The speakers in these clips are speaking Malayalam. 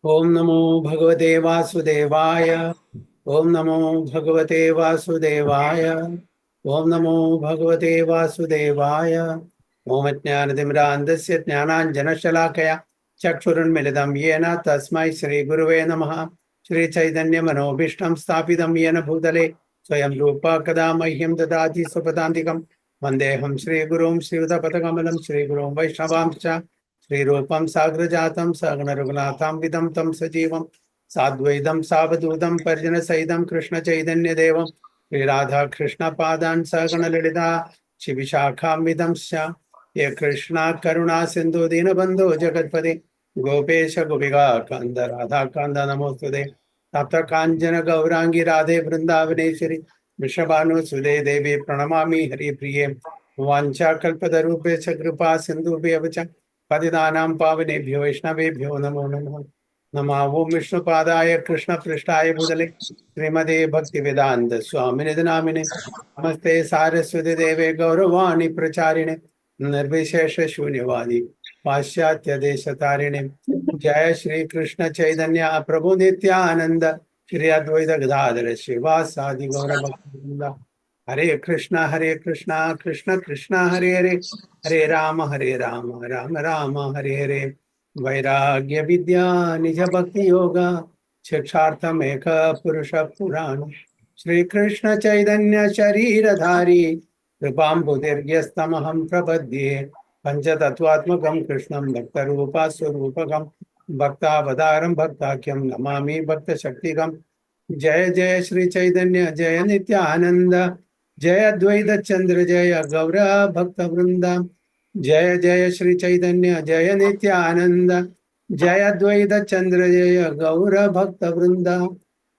ओम नमो भगवते वासुदेवाय। ओम नमो भगवते वासुदेवाय। ओम नमो भगवते वासुदेवाय। ओम ज्ञानतिमिरान्धस्य ज्ञानाञ्जनशलाकया चक्षुरुन्मिलितं येन तस्मै श्रीगुरुवे नमः। श्रीचैतन्यमनोभीष्टं स्थापितं येन भूतले स्वयं रूपा कदा मह्यं ददाति स्वपदान्तिकं। वन्देऽहं श्रीगुरुं श्रीयुतपदकमलं श्रीगुरुं वैष्णवांश्च श्रीरूपं साग्रजातं सगणरघुनाथान्वितं तं सजीवं साद्वैतं सावधूतं परिजनसहितं कृष्णचैतन्यदेवं श्रीराधाकृष्णपादान् सगणललिता शिविशाखान्वितंश्च ये कृष्णा करुणा सिन्धु दीनबन्धो जगत्पते गोपेश गोपिका कान्त राधाकान्त नमोस्तुते तप्त काञ्चन गौराङ्गी राधे वृन्दावनेश्वरी वृषभानुसुते देवी प्रणमामि हरिप्रिये वाञ्छाकल्पतरुभ्यश्च कृपा सिन्धुभ्यः च पतितानां पावनेभ्यो वैष्णवेभ्यो नमो नमः। नमः ओं विष्णुपादाय कृष्णपृष्ठाय भूतले श्रीमते भक्तिवेदान्त स्वामिनिधि नामिने नमस्ते सारस्वती देवे गौरवाणी प्रचारिणे निर्विशेष शून्यवादी पाश्चात्य देश तारिणे। जय श्री कृष्ण चैतन्य प्रभु नित्यानंद श्री अद्वैत गदाधर श्रीवासादि गौर भक्तवृंद। हरे कृष्णा कृष्ण कृष्ण हरे हरे हरे राम राम राम हरे हरे। वैराग्य विद्या निज भक्ति योगा शिक्षार्थम एक पुरुष पुराण श्री कृष्ण चैतन्य शरीरधारी कृपाम्बुदीर्घ्यस्तमहं प्रपद्ये पंचतत्वात्मकं कृष्णं भक्तरूपा स्वरूपकं भक्तावतारं भक्ताख्यं नमामि भक्तशक्तिकं। जय जय श्री चैतन्य जय नित्यानंद जय अद्वैत चंद्र जय गौर भक्त वृंदा। जय जय श्री चैतन्य जय नित्यानंद जय अद्वैत चंद्र जय गौर भक्त वृंदा।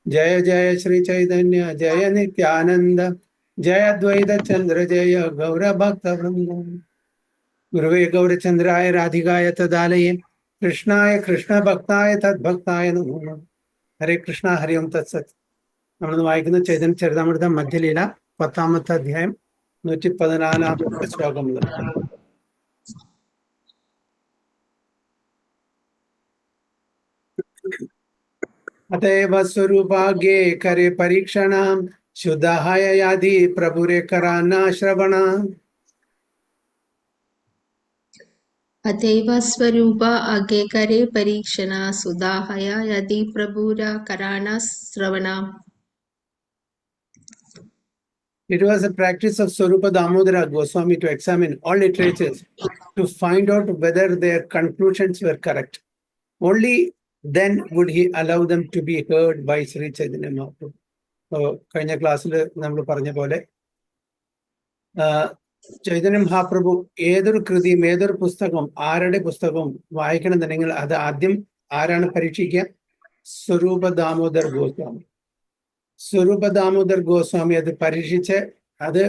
जय जय श्री चैतन्य जय नित्यानंद जय अद्वैत चंद्र जय गौर भक्त वृंदा। गुरुवे गौरचंद्राय राधिकाय तदालये कृष्णाय कृष्ण भक्ताय तद्भक्ताय नमो नमः। हरे कृष्ण हरि ओम तत्सत्। നമ്മൾ വായിക്കുന്ന ചൈതന്യ ചരിതാമൃതം മധ്യലീല 10ാമത്തെ അധ്യായം 114ാമത്തെ ശ്ലോകം മുതൽ. अतएव स्वरूपाग्ये करे परीक्षणाम शुद्धाय यादि प्रभुरे कराना श्रवणा। अतैव स्वरूप आगे करे परीक्षणा सुदाहय यदि प्रभुरा कराना श्रवणा। It was a practice of Swarupa Damodara Goswami to examine all literatures to find out whether their conclusions were correct. Only then would he allow them to be heard by Sri Chaitanya Mahaprabhu. കഴിഞ്ഞ ക്ലാസ്സിൽ നമ്മൾ പറഞ്ഞ പോലെ ചൈതന്യ മഹാപ്രഭു ഏതൊരു കൃതിയും ഏതൊരു പുസ്തകവും ആരുടെ പുസ്തകവും വായിക്കണമെന്നുണ്ടെങ്കിൽ അത് ആദ്യം ആരാണ് പരീക്ഷിക്കുക? സ്വരൂപ ദാമോദർ ഗോസ്വാമി. സ്വരൂപ ദാമോദർ ഗോസ്വാമി അത് പരീക്ഷിച്ച് അത്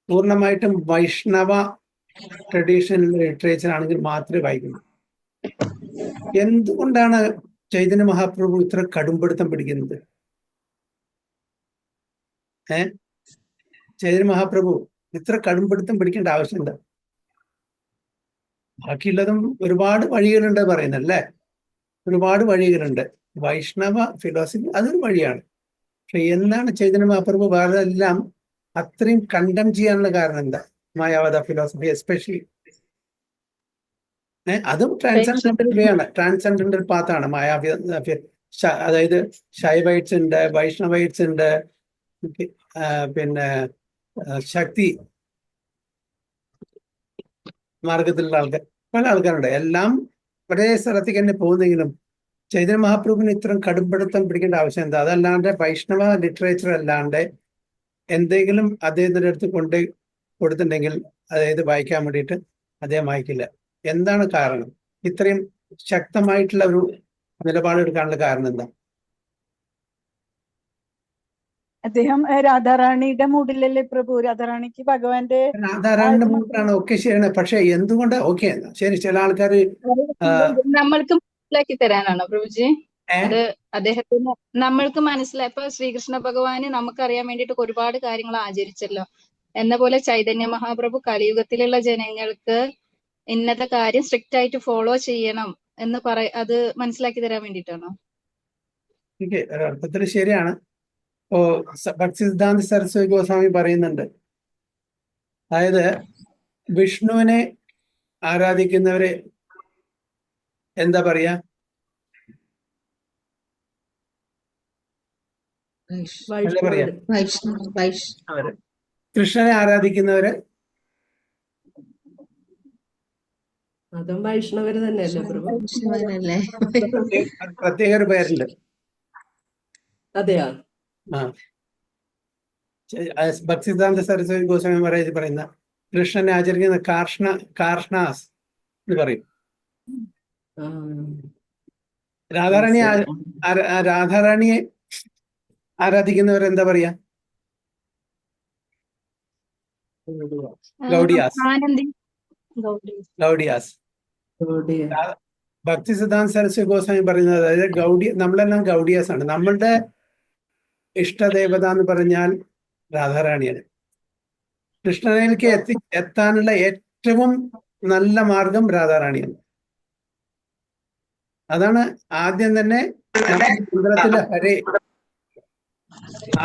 പൂർണ്ണമായിട്ടും വൈഷ്ണവ ട്രഡീഷണൽ ലിറ്ററേച്ചർ ആണെങ്കിൽ മാത്രമേ വായിക്കുന്നു. എന്തുകൊണ്ടാണ് ചൈതന്യ മഹാപ്രഭു ഇത്ര കടുംപിടുത്തം പിടിക്കുന്നത്? ചൈതന്യ മഹാപ്രഭു ഇത്ര കടുംപിടുത്തം പിടിക്കേണ്ട ആവശ്യമുണ്ട്? ബാക്കിയുള്ളതും ഒരുപാട് വഴികളുണ്ട് പറയുന്നല്ലേ, ഒരുപാട് വഴികളുണ്ട്. വൈഷ്ണവ ഫിലോസഫി അതൊരു വഴിയാണ്. പക്ഷെ എന്താണ് ചൈതന്യ മഹാപ്രഭു വേറെ എല്ലാം അത്രയും കണ്ടം ചെയ്യാനുള്ള കാരണം എന്താ? മായാവത ഫിലോസഫി എസ്പെഷ്യലി. അതും ട്രാൻസെൻഡന്റൽ വേ ആണ്, ട്രാൻസെൻഡന്റൽ പാത്താണ് മായാവി. അതായത് ശൈവൈറ്റ്സ് ഉണ്ട്, വൈഷ്ണവൈറ്റ്സ് ഉണ്ട്, പിന്നെ ശക്തി മാർഗത്തിലുള്ള ആൾക്കാർ, പല ആൾക്കാരുണ്ട്. എല്ലാം ഒരേ സ്ഥലത്തേക്ക് തന്നെ പോകുന്നെങ്കിലും ചൈതന്യ മഹാപ്രഭുവിന് ഇത്രയും കടുംപിടുത്തം പിടിക്കേണ്ട ആവശ്യം എന്താ? അതല്ലാണ്ട് വൈഷ്ണവ ലിറ്ററേച്ചർ അല്ലാണ്ട് എന്തെങ്കിലും അദ്ദേഹത്തിൻ്റെ അടുത്ത് കൊണ്ട് കൊടുത്തിട്ടുണ്ടെങ്കിൽ അതായത് വായിക്കാൻ വേണ്ടിയിട്ട് അദ്ദേഹം വായിക്കില്ല. എന്താണ് കാരണം? ഇത്രയും ശക്തമായിട്ടുള്ള ഒരു നിലപാടെടുക്കാനുള്ള കാരണം എന്താ? അദ്ദേഹം രാധാറാണിയുടെ മൂഡിലല്ലേ പ്രഭു? രാധാറാണിക്ക് ഭഗവാന്റെ രാധാറാണിയുടെ മൂഡിലാണ് ഒക്കെ ശരിയാണ്. പക്ഷെ എന്തുകൊണ്ട്? ഓക്കെ ശരി, ചില ആൾക്കാർ നമ്മൾക്ക് മനസ്സിലാക്കി തരാനാണോ പ്രഭുജി? അത് അദ്ദേഹത്തിന് നമ്മൾക്ക് മനസ്സിലായി. ഇപ്പൊ ശ്രീകൃഷ്ണ ഭഗവാന് നമുക്കറിയാൻ വേണ്ടിയിട്ട് ഒരുപാട് കാര്യങ്ങൾ ആചരിച്ചല്ലോ. എന്ന പോലെ ചൈതന്യ മഹാപ്രഭു കലിയുഗത്തിലുള്ള ജനങ്ങൾക്ക് ഇന്നത്തെ കാര്യം സ്ട്രിക്റ്റ് ആയിട്ട് ഫോളോ ചെയ്യണം എന്ന് അത് മനസ്സിലാക്കി തരാൻ വേണ്ടിയിട്ടാണോ? ഒരർത്ഥത്തിൽ ശരിയാണ്. ഇപ്പോ ഭക്തിസിദ്ധാന്ത സരസ്വതി ഗോസ്വാമി പറയുന്നുണ്ട്, അതായത് വിഷ്ണുവിനെ ആരാധിക്കുന്നവരെ എന്താ പറയാ? അല്ലേ പറയാ? വൈഷ്ണവര്. കൃഷ്ണനെ ആരാധിക്കുന്നവര് അതും വൈഷ്ണവര് തന്നെയല്ലേ പ്രഭു? വൈഷ്ണവനല്ലേ? പ്രത്യേക ഒരു പേരുണ്ട്. അതെയാ? ഭക്തിസിദ്ധാന്ത സരസ്വതി ഗോസ്വാമി പറയുന്ന കൃഷ്ണനെ ആചരിക്കുന്ന കാർഷ്ണാസ് എന്ന് പറയും. രാധാറാണിയെ ആരാധിക്കുന്നവരെന്താ പറയാ? ഗൗഡിയാസ്. ഭക്തിസിദ്ധാന്ത സരസ്വതി ഗോസ്വാമി പറയുന്നത്, അതായത് നമ്മളെല്ലാം ഗൗഡിയാസ് ആണ്. നമ്മളുടെ ഇഷ്ടദേവത എന്ന് പറഞ്ഞാൽ രാധാറാണിയാണ്. കൃഷ്ണനിലേക്ക് എത്താനുള്ള ഏറ്റവും നല്ല മാർഗം രാധാറാണിയാണ്. അതാണ് ആദ്യം തന്നെ മന്ത്രത്തിലെ ഹരേ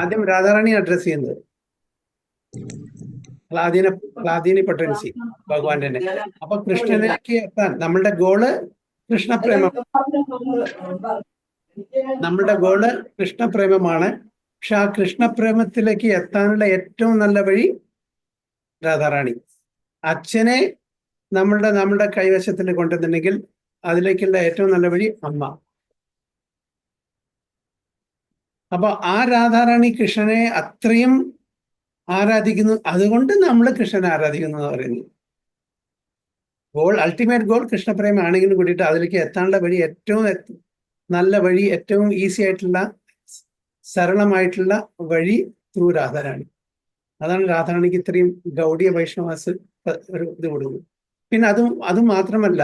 ആദ്യം രാധാറാണി അഡ്രസ് ചെയ്യുന്നത്. ക്ലാദീനി പൊട്ടൻസി ഭഗവാന്റെ തന്നെ. അപ്പൊ കൃഷ്ണനിലേക്ക് എത്താൻ നമ്മളുടെ ഗോള് കൃഷ്ണപ്രേമം. നമ്മളുടെ ഗോള് കൃഷ്ണപ്രേമമാണ്. പക്ഷെ ആ കൃഷ്ണപ്രേമത്തിലേക്ക് എത്താനുള്ള ഏറ്റവും നല്ല വഴി രാധാറാണി. അച്ഛനെ നമ്മളുടെ കൈവശത്തിൽ കൊണ്ടുവന്നിട്ടുണ്ടെങ്കിൽ അതിലേക്കുള്ള ഏറ്റവും നല്ല വഴി അമ്മ. അപ്പൊ ആ രാധാറാണി കൃഷ്ണനെ അത്രയും ആരാധിക്കുന്നു. അതുകൊണ്ട് നമ്മൾ കൃഷ്ണനെ ആരാധിക്കുന്നു എന്ന് പറയുന്നു. അൾട്ടിമേറ്റ് ഗോൾ കൃഷ്ണപ്രേമം ആണെങ്കിലും കൂടിയിട്ട് അതിലേക്ക് എത്താനുള്ള വഴി ഏറ്റവും നല്ല വഴി, ഏറ്റവും ഈസി ആയിട്ടുള്ള സരളമായിട്ടുള്ള വഴി ത്രൂ രാധാറാണി. അതാണ് രാധാറാണിക്ക് ഇത്രയും ഗൗഡിയ വൈഷ്ണവാസ് ഒരു ഇത് കൊടുക്കുന്നത്. പിന്നെ അത് മാത്രമല്ല,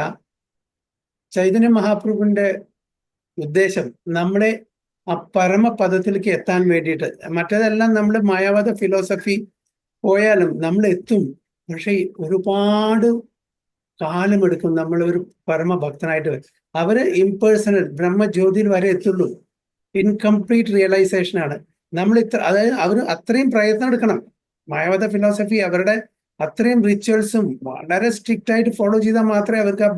ചൈതന്യ മഹാപ്രഭുവിന്റെ ഉദ്ദേശം നമ്മളെ ആ പരമപദത്തിലേക്ക് എത്താൻ വേണ്ടിയിട്ട്, മറ്റേതെല്ലാം നമ്മൾ മായാവാദ ഫിലോസഫി പോയാലും നമ്മൾ എത്തും. പക്ഷെ ഒരുപാട് കാലമെടുക്കും നമ്മൾ ഒരു പരമഭക്തനായിട്ട് വരും. അവര് ഇംപേഴ്സണൽ ബ്രഹ്മജ്യോതിയിൽ വരെ എത്തുള്ളൂ. ഇൻകംപ്ലീറ്റ് റിയലൈസേഷൻ ആണ്. അതായത് അവർ അത്രയും പ്രയത്നം എടുക്കണം. മായാവാദ ഫിലോസഫി അവരുടെ അത്രയും റിച്വൽസും വളരെ സ്ട്രിക്റ്റ് ആയിട്ട് ഫോളോ ചെയ്താൽ മാത്രമേ അവർക്ക് ആ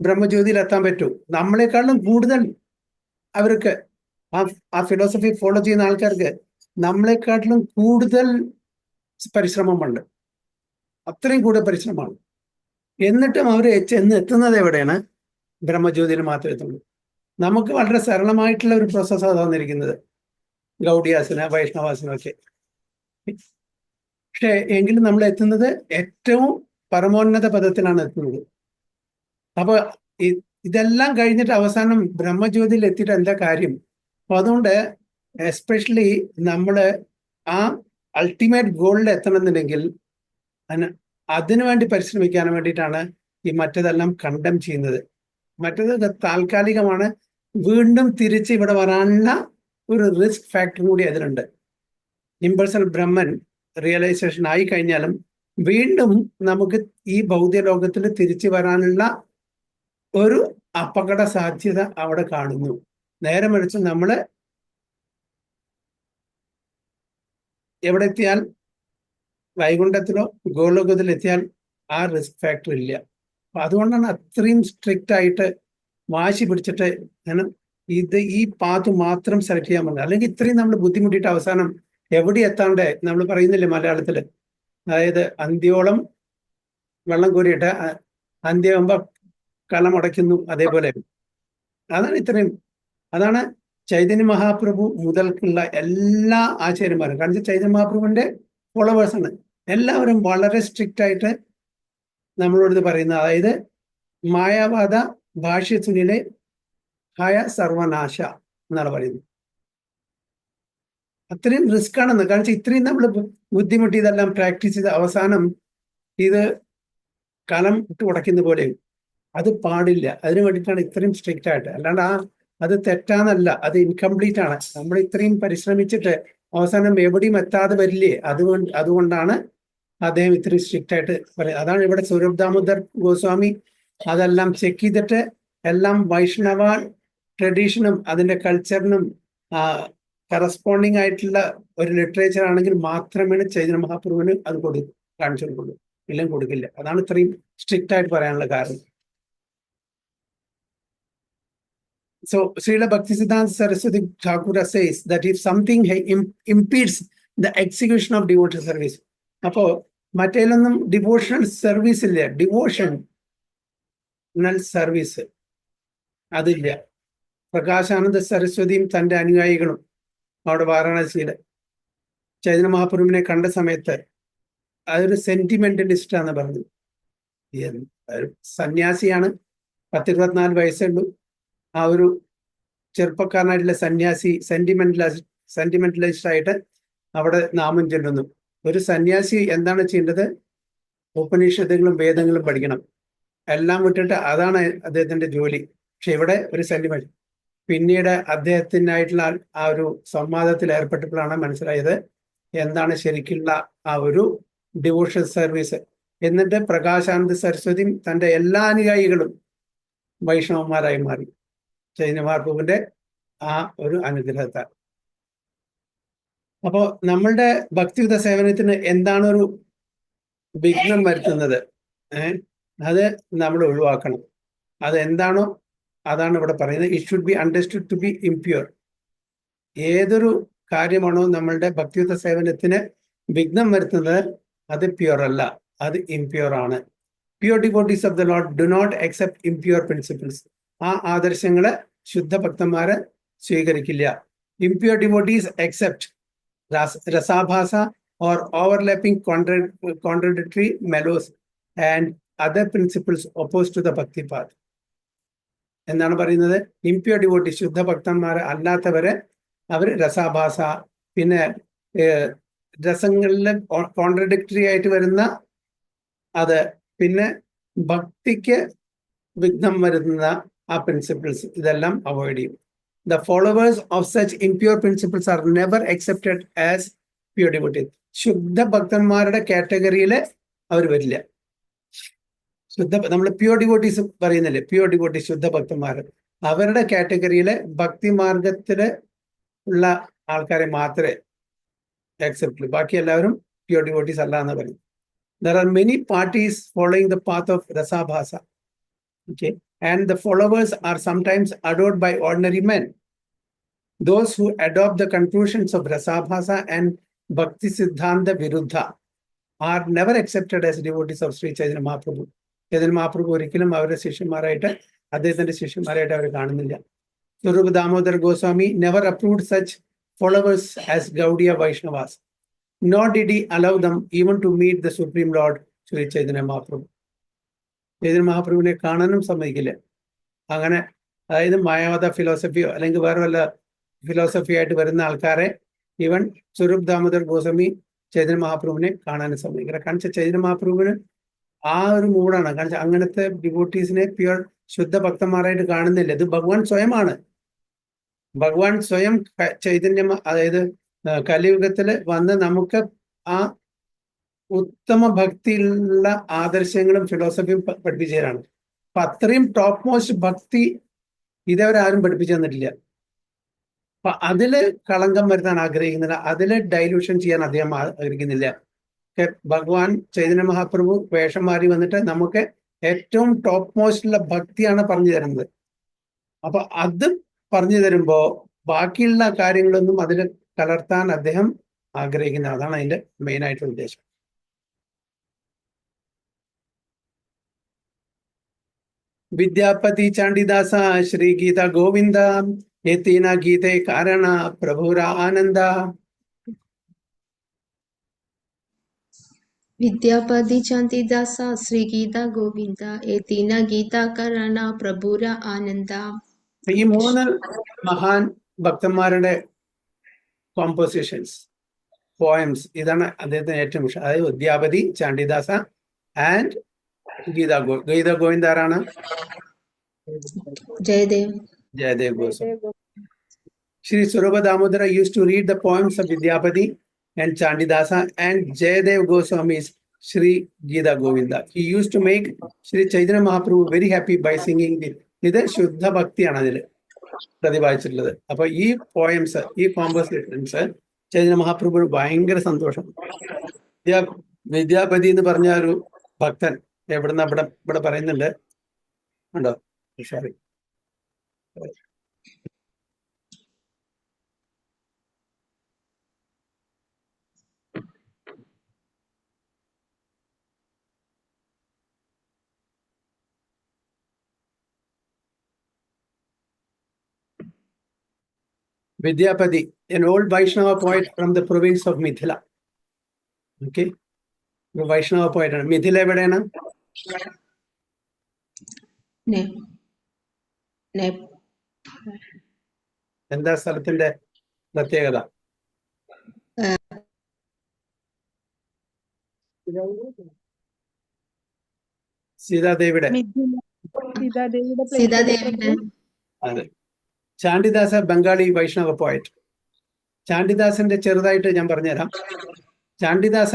ബ്രഹ്മജ്യോതിയിൽ എത്താൻ പറ്റൂ. നമ്മളെക്കാളും കൂടുതൽ അവർക്ക് ആ ഫിലോസഫി ഫോളോ ചെയ്യുന്ന ആൾക്കാർക്ക് നമ്മളെക്കാട്ടിലും കൂടുതൽ പരിശ്രമമുണ്ട്. അത്രയും കൂടുതൽ പരിശ്രമമാണ്. എന്നിട്ടും അവർ എത്തുന്നത് എവിടെയാണ്? ബ്രഹ്മജ്യോതിയിൽ മാത്രമേ എത്തുള്ളൂ. നമുക്ക് വളരെ സരളമായിട്ടുള്ള ഒരു പ്രോസസ്സാണ് തന്നിരിക്കുന്നത് ഗൗഡിയാസിന് വൈഷ്ണവാസിനും ഒക്കെ. പക്ഷെ എങ്കിലും നമ്മൾ എത്തുന്നത് ഏറ്റവും പരമോന്നത പദത്തിലാണ് എത്തുന്നത്. അപ്പൊ ഇതെല്ലാം കഴിഞ്ഞിട്ട് അവസാനം ബ്രഹ്മജ്യോതിയിൽ എത്തിയിട്ട് എന്താ കാര്യം? അപ്പൊ അതുകൊണ്ട് എസ്പെഷ്യലി നമ്മള് ആ അൾട്ടിമേറ്റ് ഗോളിൽ എത്തണമെന്നുണ്ടെങ്കിൽ അതിനുവേണ്ടി പരിശ്രമിക്കാൻ വേണ്ടിയിട്ടാണ് ഈ മറ്റേതെല്ലാം കണ്ടം ചെയ്യുന്നത്. മറ്റേത് താൽക്കാലികമാണ്. വീണ്ടും തിരിച്ച് ഇവിടെ വരാനുള്ള ഒരു റിസ്ക് ഫാക്ടർ കൂടി അതിലുണ്ട്. ഇമ്പേഴ്സണൽ ബ്രഹ്മൻ റിയലൈസേഷൻ ആയി കഴിഞ്ഞാലും വീണ്ടും നമുക്ക് ഈ ഭൗതിക ലോകത്തിൽ തിരിച്ചു വരാനുള്ള ഒരു അപകട സാധ്യത അവിടെ കാണുന്നു. നേരെ മറിച്ച് നമ്മള് എവിടെ എത്തിയാൽ, വൈകുണ്ഠത്തിലോ ഗോലോകത്തിലോ എത്തിയാൽ ആ റിസ്ക് ഫാക്ടർ ഇല്ല. അപ്പൊ അതുകൊണ്ടാണ് അത്രയും സ്ട്രിക്റ്റ് ആയിട്ട് വാശി പിടിച്ചിട്ട് ഈ പാത്ത് മാത്രം സെലക്ട് ചെയ്യാൻ പറ്റില്ല. അല്ലെങ്കിൽ ഇത്രയും നമ്മൾ ബുദ്ധിമുട്ടിയിട്ട് അവസാനം എവിടെ എത്താണ്ടേ നമ്മൾ പറയുന്നില്ലേ മലയാളത്തില്, അതായത് അന്ത്യോളം വെള്ളം കോരിയിട്ട് അന്ത്യമാകുമ്പോ കലമടയ്ക്കുന്നു. അതേപോലെ അതാണ് ചൈതന്യ മഹാപ്രഭു മുതൽക്കുള്ള എല്ലാ ആചാര്യന്മാരും. കാരണം ചൈതന്യ മഹാപ്രഭുവിന്റെ ഫോളോവേഴ്സാണ്. എല്ലാവരും വളരെ സ്ട്രിക്റ്റ് ആയിട്ട് നമ്മളോട് പറയുന്നത്, അതായത് മായാവാദ ഭാഷ്യത്തുനിലെ ഹയ സർവനാശ എന്നാണ് പറയുന്നത്. അത്രയും റിസ്ക് ആണെന്ന്. കാരണം ഇത്രയും നമ്മൾ ബുദ്ധിമുട്ടി ഇതെല്ലാം പ്രാക്ടീസ് ചെയ്ത് അവസാനം ഇത് കലം ഇട്ട് ഉടയ്ക്കുന്ന പോലെയും അത് പാടില്ല. അതിനു വേണ്ടിയിട്ടാണ് ഇത്രയും സ്ട്രിക്റ്റ് ആയിട്ട്. അല്ലാണ്ട് അത് തെറ്റാന്നല്ല, അത് ഇൻകംപ്ലീറ്റ് ആണ്. നമ്മൾ ഇത്രയും പരിശ്രമിച്ചിട്ട് അവസാനം എവിടെയും എത്താതെ വരില്ലേ, അതുകൊണ്ടാണ് അദ്ദേഹം ഇത്രയും സ്ട്രിക്റ്റ് ആയിട്ട് പറയുന്നത്. അതാണ് ഇവിടെ സ്വരൂപ് ദാമോദർ ഗോസ്വാമി അതെല്ലാം ചെക്ക് ചെയ്തിട്ട് എല്ലാം വൈഷ്ണവ ട്രഡീഷനും അതിന്റെ കൾച്ചറിനും കറസ്പോണ്ടിങ് ആയിട്ടുള്ള ഒരു ലിറ്ററേച്ചർ ആണെങ്കിൽ മാത്രമേ ചൈതന്യ മഹാപ്രഭുവിന് അത് കാണിച്ചു കൊടുക്കുള്ളൂ, ഇല്ലെങ്കിൽ കൊടുക്കില്ല. അതാണ് ഇത്രയും സ്ട്രിക്റ്റ് ആയിട്ട് പറയാനുള്ള കാരണം. So Srila Bhaktisiddhanta Saraswati Thakura says that if something impedes the execution of devotional service, അപ്പോ മറ്റേലൊന്നും ഡിവോഷണൽ സർവീസ് ഇല്ല, ഡിവോഷണൽ സർവീസ് അതില്ല. പ്രകാശാനന്ദ സരസ്വതിയും തന്റെ അനുയായികളും അവിടെ വാരാണസിയില് ചൈതന്യ മഹാപ്രഭുവിനെ കണ്ട സമയത്ത് അതൊരു സെന്റിമെന്റലിസ്റ്റ് ആണെന്ന് പറഞ്ഞു. സന്യാസിയാണ്, 10-24 വയസ്സേ ഉള്ളൂ. ആ ഒരു ചെറുപ്പക്കാരനായിട്ടുള്ള സന്യാസി സെന്റിമെന്റലിസ്റ്റ് ആയിട്ട് അവിടെ നാമം ചൊല്ലുന്നു. ഒരു സന്യാസി എന്താണ് ചെയ്യേണ്ടത്? ഉപനിഷത്തുകളും വേദങ്ങളും പഠിക്കണം, എല്ലാം വിട്ടിട്ട് അതാണ് അദ്ദേഹത്തിന്റെ ജോലി. പക്ഷെ ഇവിടെ ഒരു സെന്റിമെന്റ്. പിന്നീട് അദ്ദേഹത്തിനായിട്ടുള്ള ആ ഒരു സംവാദത്തിൽ ഏർപ്പെട്ടപ്പോഴാണ് മനസ്സിലായത് എന്താണ് ശരിക്കുള്ള ആ ഒരു ഡിവോഷണൽ സർവീസ്. എന്നിട്ട് പ്രകാശാനന്ദ സരസ്വതിയും തന്റെ എല്ലാ അനുയായികളും വൈഷ്ണവന്മാരായി മാറി ചൈതന്യ മഹാപ്രഭുവിന്റെ ആ ഒരു അനുഗ്രഹത്താൽ. അപ്പോ നമ്മളുടെ ഭക്തിയുത സേവനത്തിന് എന്താണ് ഒരു വിഘ്നം വരുത്തുന്നത്? അത് നമ്മൾ ഒഴിവാക്കണം. അത് എന്താണോ അതാണ് ഇവിടെ പറയുന്നത്. It should be understood to be impure. ഏതൊരു കാര്യമാണോ നമ്മളുടെ ഭക്തിയുത സേവനത്തിന് വിഘ്നം വരുത്തുന്നത് അത് പ്യൂർ അല്ല, അത് ഇംപ്യൂർ ആണ്. Pure devotees of the Lord do not accept impure principles. ആ ആദർശങ്ങളെ ശുദ്ധ ഭക്തന്മാര് സ്വീകരിക്കില്ല. ഇംപ്യൂർ ഡിവോട്ടീസ് അക്സെപ്റ്റ് രസാഭാസ or overlapping contradictory mellows and other principles oppose to the bhakti path എന്നാണ് പറയുന്നത്. ഇംപ്യൂർ ഡിവോട്ടീസ്, ശുദ്ധ ഭക്തന്മാരെ അല്ലാത്തവരെ അവർ രസാഭാസ, പിന്നെ രസങ്ങളിൽ കോൺട്രഡിക്ടറി ആയിട്ട് വരുന്ന അത്, പിന്നെ ഭക്തിക്ക് വിഘ്നം വരുന്ന ആ പ്രിൻസിപ്പിൾസ്, ഇതെല്ലാം അവോയ്ഡ് ചെയ്യും. The followers of such impure principles are never accepted as pure devotees. ശുദ്ധ ഭക്തന്മാരുടെ കാറ്റഗറിയിൽ അവർ വരില്ല. നമ്മൾ പ്യൂർ ഡിവോട്ടീസ് പറയുന്നില്ലേ, പ്യൂർ ഡിവോട്ടീസ് ശുദ്ധ ഭക്തന്മാർ, അവരുടെ കാറ്റഗറിയിലെ ഭക്തി മാർഗത്തില് ഉള്ള ആൾക്കാരെ മാത്രമേ accept. ബാക്കി എല്ലാവരും പ്യൂർ ഡിവോട്ടീസ് അല്ല എന്ന് പറയും. There are many parties following the path of Rasabhasa. Okay. And the followers are sometimes adored by ordinary men. Those who adopt the conclusions of Rasabhasa and Bhakti Siddhanta Viruddha are never accepted as devotees of Sri Chaitanya Mahaprabhu. Chaitanya Mahaprabhu ഒരിക്കലും അവരുടെ ശിഷ്യന്മാരായിട്ട്, അദ്ദേഹത്തിന്റെ ശിഷ്യന്മാരായിട്ട് അവർ കാണുന്നില്ല. Swarupa Damodar Goswami never approved such followers as Gaudiya Vaishnavas, nor did he allow them even to meet the Supreme Lord Sri Chaitanya Mahaprabhu. Chaitanya മഹാപ്രഭുവിനെ കാണാനും സമ്മതിക്കില്ല. അങ്ങനെ അതായത് മായാവത ഫിലോസഫിയോ അല്ലെങ്കിൽ വേറെ വല്ല ഫിലോസഫി ആയിട്ട് വരുന്ന ആൾക്കാരെ ഈവൻ സ്വരൂപ് ദാമോദർ ഗോസ്വാമി ചൈതന്യ മഹാപ്രഭുവിനെ കാണാനും സമ്മതിക്കില്ല. കാരണം ചൈതന്യ മഹാപ്രഭുവിന് ആ ഒരു മൂഡാണ്. കാരണം അങ്ങനത്തെ ഡിവോട്ടീസിനെ പ്യുവർ ശുദ്ധ ഭക്തന്മാരായിട്ട് കാണുന്നില്ല. ഇത് ഭഗവാൻ സ്വയമാണ്. ഭഗവാൻ സ്വയം ചൈതന്യം, അതായത് കലിയുഗത്തില് വന്ന് നമുക്ക് ആ ഉത്തമ ഭക്തിയിലുള്ള ആദർശങ്ങളും ഫിലോസഫിയും പഠിപ്പിച്ചു തരാണ്. അപ്പൊ അത്രയും ടോപ്പ് മോസ്റ്റ് ഭക്തി ഇതേവരെ ആരും പഠിപ്പിച്ചു തന്നിട്ടില്ല. അപ്പൊ അതില് കളങ്കം വരുത്താൻ ആഗ്രഹിക്കുന്നില്ല, അതില് ഡൈല്യൂഷൻ ചെയ്യാൻ അദ്ദേഹം ആഗ്രഹിക്കുന്നില്ല. ഭഗവാൻ ചൈതന്യ മഹാപ്രഭു വേഷം മാറി വന്നിട്ട് നമുക്ക് ഏറ്റവും ടോപ്പ് മോസ്റ്റുള്ള ഭക്തിയാണ് പറഞ്ഞു തരുന്നത്. അപ്പൊ അത് പറഞ്ഞു തരുമ്പോ ബാക്കിയുള്ള കാര്യങ്ങളൊന്നും അതിൽ കലർത്താൻ അദ്ദേഹം ആഗ്രഹിക്കുന്നത്. അതാണ് അതിന്റെ മെയിൻ ആയിട്ടുള്ള ഉദ്ദേശം. വിദ്യാപതി ചാണ്ടിദാസ ശ്രീ ഗീത ഗോവിന്ദ ഏതീന ഗീതേ കാരണ പ്രഭുര ആനന്ദ. വിദ്യാപതി ചാണ്ടിദാസ ശ്രീ ഗീത ഗോവിന്ദ ഏതീന ഗീത കാരണ പ്രഭുര ആനന്ദ. ഈ 3 മഹാൻ ഭക്തന്മാരുടെ കോമ്പോസിഷൻസ്, പോയംസ്, ഇതാണ് അദ്ദേഹത്തിന് ഏറ്റവും ഇഷ്ടം. അതായത് വിദ്യാപതി ചാണ്ടിദാസ ആൻഡ് ഗീത ഗോവിന്ദ ആരാണ്? Jayadev Goswami. Shri Swarupa Damodara used to read the poems of Vidyapati and Chandidasa and Jayadev Goswami's Shri Gita Govinda. He used to make Shri Chaitanya Mahaprabhu very happy by singing the ഇത് ശുദ്ധ ഭക്തിയാണ് അതിൽ പ്രതിപാദിച്ചിട്ടുള്ളത്. അപ്പൊ ഈ പോയംസ്, ഈ കോമ്പോസിഷൻസ് ചൈതന്യ മഹാപ്രഭു ഭയങ്കര സന്തോഷം. വിദ്യാപതി എന്ന് പറഞ്ഞ ഒരു ഭക്തൻ എവിടുന്ന ഇവിടെ പറയുന്നുണ്ട്, ഉണ്ടോ? Sorry, Vidyapati, an old Vaishnava poet from the province of Mithila. Okay, Vaishnava poet. Mithila എവിടെയാണ്? എന്താ സ്ഥലത്തിന്റെ പ്രത്യേകത? സീതാദേവിയുടെ. അതെ. ചാണ്ടിദാസ ബംഗാളി വൈഷ്ണവ പോയറ്റ്. ചാണ്ടിദാസന്റെ ചെറുതായിട്ട് ഞാൻ പറഞ്ഞുതരാം. ചണ്ഡിദാസ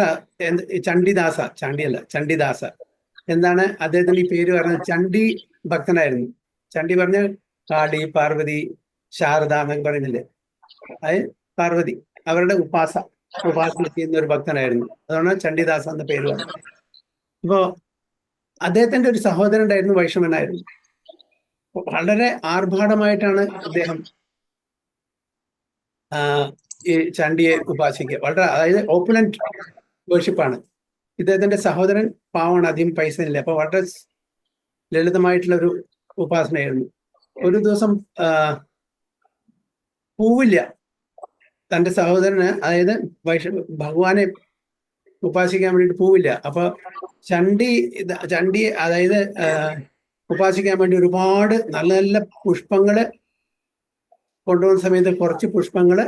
എന്താണ് അദ്ദേഹത്തിന്റെ ഈ പേര് പറഞ്ഞത്? ചണ്ഡി ഭക്തനായിരുന്നു. ചണ്ഡി പറഞ്ഞ കാളി, പാർവതി, ശാരദ എന്നൊക്കെ പറയുന്നില്ലേ, അത് പാർവതി അവരുടെ ഉപാസന ചെയ്യുന്ന ഒരു ഭക്തനായിരുന്നു. അതുകൊണ്ട് ചണ്ഡിദാസ എന്ന പേര് പറഞ്ഞു. അപ്പോ അദ്ദേഹത്തിന്റെ ഒരു സഹോദരൻ ഉണ്ടായിരുന്നു, വൈഷ്ണവനായിരുന്നു. വളരെ ആർഭാടമായിട്ടാണ് അദ്ദേഹം ഈ ചണ്ഡിയെ ഉപാസിക്കുക. വളരെ, അതായത് ഓപ്പുലന്റ് വേർഷിപ്പാണ്. ഇദ്ദേഹത്തിന്റെ സഹോദരൻ പാവമാണ്, അധികം പൈസ ഇല്ല. അപ്പൊ വളരെ ലളിതമായിട്ടുള്ള ഒരു ഉപാസനയായിരുന്നു. ഒരു ദിവസം പൂവില്ല തന്റെ സഹോദരന്, അതായത് ഭഗവാനെ ഉപാസിക്കാൻ വേണ്ടിയിട്ട് പൂവില്ല. അപ്പൊ ചണ്ഡി അതായത് ഉപാസിക്കാൻ വേണ്ടി ഒരുപാട് നല്ല നല്ല പുഷ്പങ്ങള് കൊണ്ടുവന്ന സമയത്ത് കുറച്ച് പുഷ്പങ്ങള്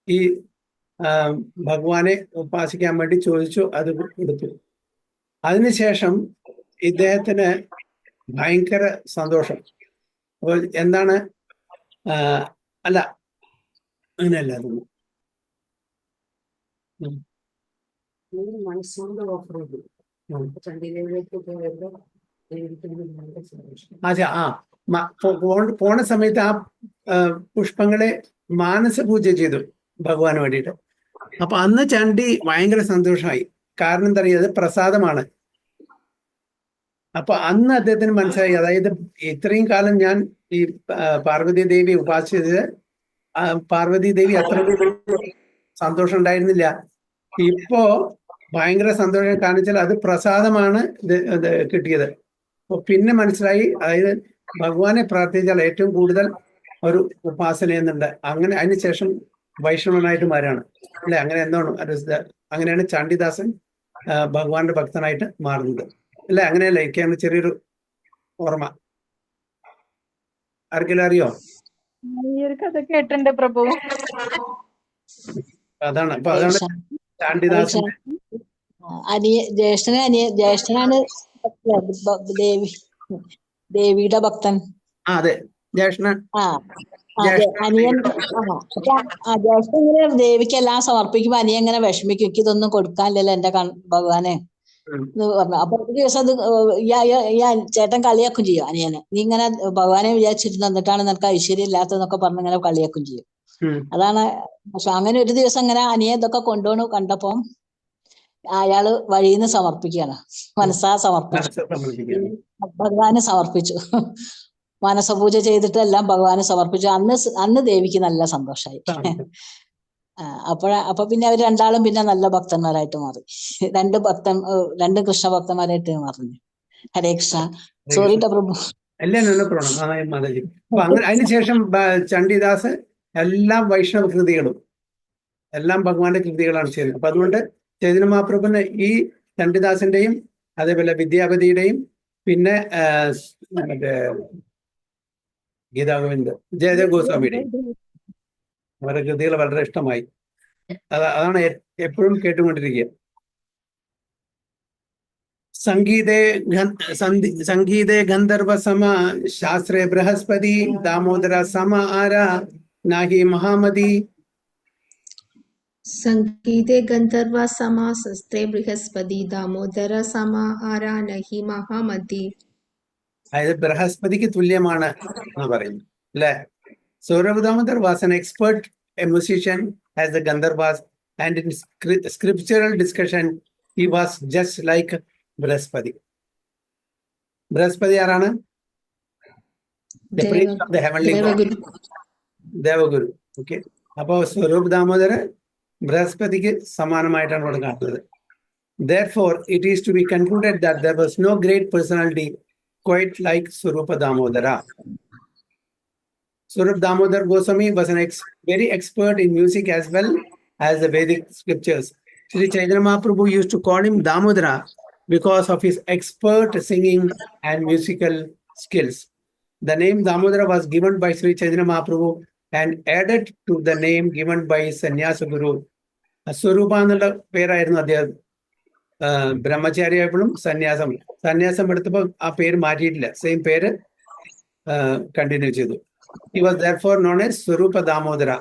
ഈ ഭഗവാനെ ഉപാസിക്കാൻ വേണ്ടി ചോദിച്ചു, അത് കൊടുത്തു. അതിനുശേഷം ഇദ്ദേഹത്തിന് ഭയങ്കര സന്തോഷം. അപ്പോൾ എന്താണ്, അല്ല അങ്ങനെയല്ല, അതൊന്നും പോണ സമയത്ത് ആ പുഷ്പങ്ങളെ മാനസപൂജ ചെയ്തു ഭഗവാന് വേണ്ടിയിട്ട്. അപ്പൊ അന്ന് ചണ്ഡി ഭയങ്കര സന്തോഷമായി. കാരണം എന്താ പറയുക, അത് പ്രസാദമാണ്. അപ്പൊ അന്ന് അദ്ദേഹത്തിന് മനസ്സിലായി, അതായത് ഇത്രയും കാലം ഞാൻ ഈ പാർവതി ദേവി ഉപാസിച്ചത്, പാർവതി ദേവി അത്ര സന്തോഷം ഉണ്ടായിരുന്നില്ല. ഇപ്പോ ഭയങ്കര സന്തോഷം കാണിച്ചാൽ അത് പ്രസാദമാണ് കിട്ടിയത്. അപ്പൊ പിന്നെ മനസ്സിലായി, അതായത് ഭഗവാനെ പ്രാർത്ഥിച്ചാൽ ഏറ്റവും കൂടുതൽ ഒരു ഉപാസന എന്നുണ്ട്. അങ്ങനെ അതിനുശേഷം വൈഷ്ണവനായിട്ട് മാറാണ് അല്ലെ, അങ്ങനെ എന്താണ് അങ്ങനെയാണ് ചണ്ഡിദാസൻ ഭഗവാന്റെ ഭക്തനായിട്ട് മാറുന്നത് അല്ലെ, അങ്ങനെയല്ലേ? എനിക്കാണ് ചെറിയൊരു ഓർമ്മ. ആർക്കെല്ലാം അറിയോ? ഈ ഒരു കഥ കേട്ടിട്ടുണ്ട് പ്രഭു. അതാണ്. അപ്പൊ അതാണ് ചണ്ഡിദാസൻ. ജ്യേഷ്ഠനാണ് ദേവിയുടെ ഭക്തൻ. അതെ, ജ്യേഷ്ഠൻ. അനിയൻ ജ്യേഷ്ഠൻ ഇങ്ങനെ ദേവിക്ക് എല്ലാം സമർപ്പിക്കുമ്പോ അനിയൻ ഇങ്ങനെ വിഷമിക്കും, എനിക്ക് ഇതൊന്നും കൊടുക്കാനില്ലല്ലോ എന്റെ ഭഗവാനെ എന്ന് പറഞ്ഞു. അപ്പൊ ഒരു ദിവസം അത് ചേട്ടൻ കളിയാക്കും ചെയ്യും അനിയനെ, നീ ഇങ്ങനെ ഭഗവാനെ വിചാരിച്ചിരുന്നു എന്നിട്ടാണ് നിനക്ക് ഐശ്വര്യം ഇല്ലാത്തതെന്നൊക്കെ പറഞ്ഞ് ഇങ്ങനെ കളിയാക്കും ചെയ്യും. അതാണ്. പക്ഷെ അങ്ങനെ ഒരു ദിവസം ഇങ്ങനെ അനിയൻ ഇതൊക്കെ കൊണ്ടുപോണു കണ്ടപ്പോ അയാള് വഴിയിൽ നിന്ന് സമർപ്പിക്കുകയാണ്, മനസ്സാ സമർപ്പിച്ചു, ഭഗവാന് സമർപ്പിച്ചു. മാനസപൂജ ചെയ്തിട്ടെല്ലാം ഭഗവാന് സമർപ്പിച്ചു. അന്ന് ദേവിക്ക് നല്ല സന്തോഷമായി. അപ്പൊ പിന്നെ അവർ രണ്ടാളും പിന്നെ നല്ല ഭക്തന്മാരായിട്ട് മാറി. രണ്ട് കൃഷ്ണ ഭക്തന്മാരായിട്ട് മാറി. ഹരേ കൃഷ്ണ. സോറി പ്രഭു. അതിനുശേഷം ചണ്ഡിദാസ് എല്ലാം വൈഷ്ണവ കൃതികളും എല്ലാം ഭഗവാന്റെ കൃതികളാണ് ചെയ്യുന്നത്. അപ്പൊ അതുകൊണ്ട് ചൈതന്യ മഹാപ്രഭുവിന് ഈ ചണ്ഡിദാസിന്റെയും അതേപോലെ വിദ്യാപതിയുടെയും പിന്നെ മറ്റേ ഗീതാഗോവിന്ദ് ജയ ഗോസ്വാമിയുടെയും അവരുടെ കൃതികൾ വളരെ ഇഷ്ടമായി. അതാണ് എപ്പോഴും കേട്ടുകൊണ്ടിരിക്കുക. സംഗീതേ ഗന്ധർവ സമ ശാസ്ത്രേ ബൃഹസ്പതി ദാമോദര സമ ആരാ നാഹി മഹാമതി. സംഗീതേ ഗന്ധർവ സമ ശസ്ത്രേ ബൃഹസ്പതി ദാമോദര സമ ആരാ നഹി മഹാമതി. അതായത് ബൃഹസ്പതിക്ക് തുല്യമാണ് എന്ന് പറയുന്നു അല്ലെ. Saurabh Damodar was an expert, a musician as the Gandharvas, and in scriptural discussion, he was just like Brihaspati. Brihaspati ആരാണ്? The priest of the heavenly God. Devaguru. Okay. അപ്പോൾ സ്വരൂപ് ദാമോദർ ബൃഹസ്പതിക്ക് സമാനമായിട്ടാണ് ഇവിടെ കാണുന്നത്. Therefore, it is to be concluded that there was no great personality quite like Swarupa Damodara. Swarup Damodar Goswami was an very expert in music as well as the Vedic scriptures. Sri Chaitanya Mahaprabhu used to call him Damodara because of his expert singing and musical skills. The name Damodara was given by Sri Chaitanya Mahaprabhu and added to the name given by his sannyasa guru. Swarupa എന്നുള്ള പേരായിരുന്നു അദ്ദേഹം ബ്രഹ്മചാരിയായപ്പോഴും സന്യാസം എടുത്തപ്പോൾ ആ പേര് മാറ്റിയിട്ടില്ല, സെയിം പേര് കണ്ടിന്യൂ ചെയ്തു. He was therefore known as Swarupa Damodara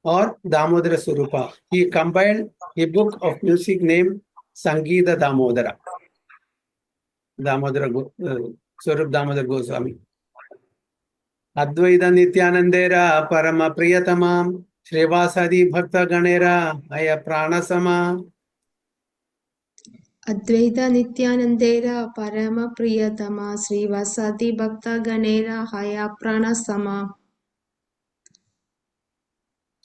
or Damodara Swarupa. He compiled a book of music named Sangeeta Damodara. Swarup Damodar Goswami. Advaita Nityanandera Parama Priyatamam Shrivasadi Bhakta Ganera Aya Pranasama. Advaita Nityanandera Parama Priyatama Srivasati Bhakta Ganera Haya Pranasama.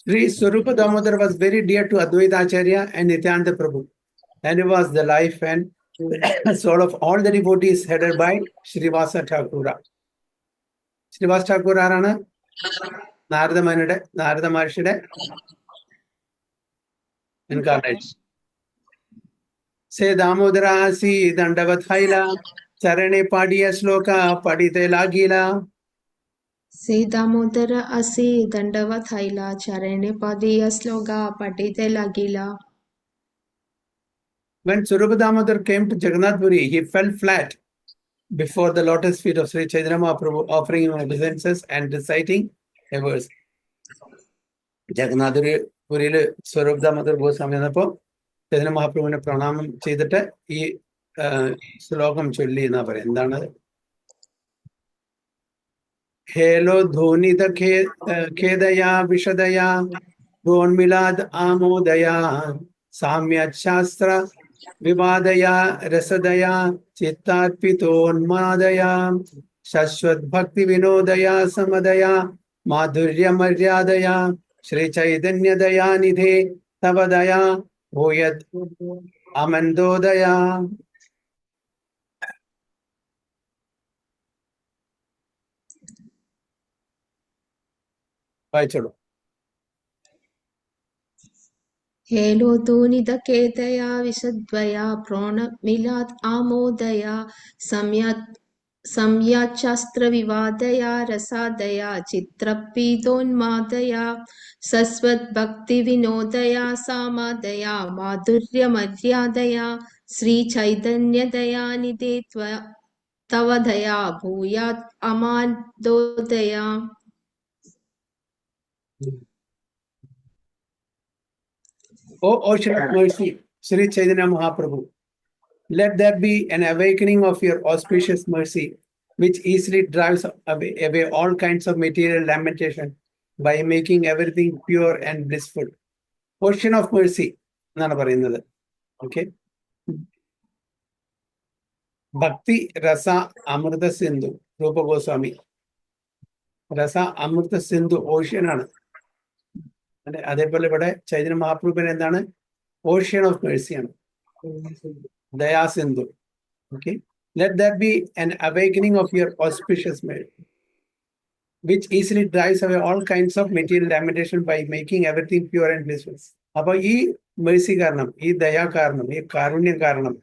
Sri Swarupa Damodar was very dear to Advaita Acharya and Nityananda Prabhu, and he was the life and soul of all the devotees headed by Srivasa Thakura. Srivasa Thakura ആരാണ്? നാരദ മഹർഷിയുടെ incarnation. Se Damodarasi Dandavathaila Charane Padiya Sloka Padite Lagila. Se Damodara Asi Dandavathaila Charane Padiya Sloka Padite Lagila. When Swarupa Damodar came to Jagannath Puri, he fell flat before the lotus feet of Sri Chaitanya Mahaprabhu, offering him obeisances and reciting a verse. Jagannath Puriil Swarupa Damodar Goswami എന്നപ്പോൾ ചൈതന്യ മഹാപ്രഭുവിനെ പ്രണാമം ചെയ്തിട്ട് ഈ ശ്ലോകം ചൊല്ലി എന്നാ പറയാം. എന്താണ്? ഹേലോ ധോനിത ഖേദയാ വിഷദയാ ോന്മിലാദ് ആമോദയാ സാമ്യശാസ്ത്ര വിവാദയാ രസദയാ ചിത്താർപ്പിതോന്മാദയാ ശശ്വത് ഭക്തി വിനോദയാ സമദയാ മാധുര്യ മര്യാദയാ ശ്രീ ചൈതന്യദയാനിധേ തവദയാ ഭൂയത് അമന്തോദയാ. വായിച്ചോളൂ. हेलोदोनिदकेतया विशद्वया प्रोणमिलात् आमोदया सम्याच्छास्त्रविवादया रसादया चित्रपीतोन्मादया सस्वद्भक्तिविनोदया सामादया माधुर्यमर्यादया श्रीचैतन्यदयानिधे तव दया भूयात् अमान्दोदया. O ocean of mercy, Sri Chaitanya Mahaprabhu, let there be an awakening of your auspicious mercy, which easily drives away all kinds of material lamentation by making everything pure and blissful. Ocean of mercy, എന്നാണ് പറയുന്നത്. ഓക്കെ. ഭക്തി രസ അമൃത സിന്ധു രൂപ ഗോസ്വാമി. രസ അമൃത സിന്ധു ഓഷ്യൻ ആണ്. അതേപോലെ ഇവിടെ ചൈതന്യ മഹാപ്രഭുവിന് എന്താണ്? ഓഷ്യൻ ഓഫ് മേഴ്സിയാണ്, ദയാസിന്ധു. Okay. Let that be an awakening of your auspicious mercy, which easily drives away all kinds of material lamentation by making everything pure and blissful. അപ്പൊ ഈ മേഴ്സി കാരണം, ഈ ദയാ കാരണം, ഈ കാരുണ്യം കാരണം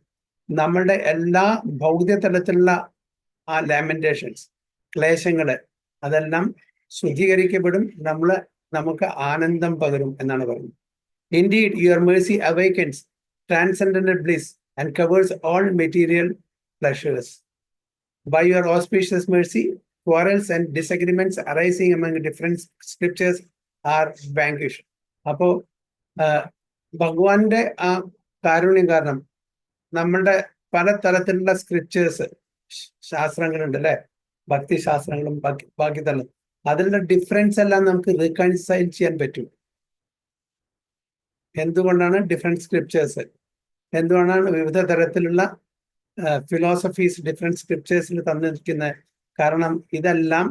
നമ്മളുടെ എല്ലാ ഭൗതിക തലത്തിലുള്ള ആ ലാമെന്റേഷൻസ്, ക്ലേശങ്ങള് അതെല്ലാം ശുദ്ധീകരിക്കപ്പെടും, നമുക്ക് ആനന്ദം പകരും എന്നാണ് പറയുന്നത്. Indeed, your mercy awakens transcendental bliss and covers all material pleasures. By your auspicious mercy, quarrels and disagreements arising among different scriptures are vanquished. അപ്പോ ഭഗവാന്റെ ആ കാരുണ്യം കാരണം നമ്മളുടെ പല തരത്തിലുള്ള സ്ക്രിപ്റ്റേഴ്സ് ശാസ്ത്രങ്ങളുണ്ട് അല്ലെ, ഭക്തി ശാസ്ത്രങ്ങളും ബാക്കി തന്നെ. അതിലുള്ള ഡിഫറൻസ് എല്ലാം നമുക്ക് റീകൺസൈൽ ചെയ്യാൻ പറ്റും. എന്തുകൊണ്ടാണ് ഡിഫറെന്റ് സ്ക്രിപ്റ്റേഴ്സ്, എന്തുകൊണ്ടാണ് വിവിധ തരത്തിലുള്ള ഫിലോസഫീസ് ഡിഫറെന്റ് സ്ക്രിപ്റ്റേഴ്സിൽ തന്നിരിക്കുന്നത്? കാരണം ഇതെല്ലാം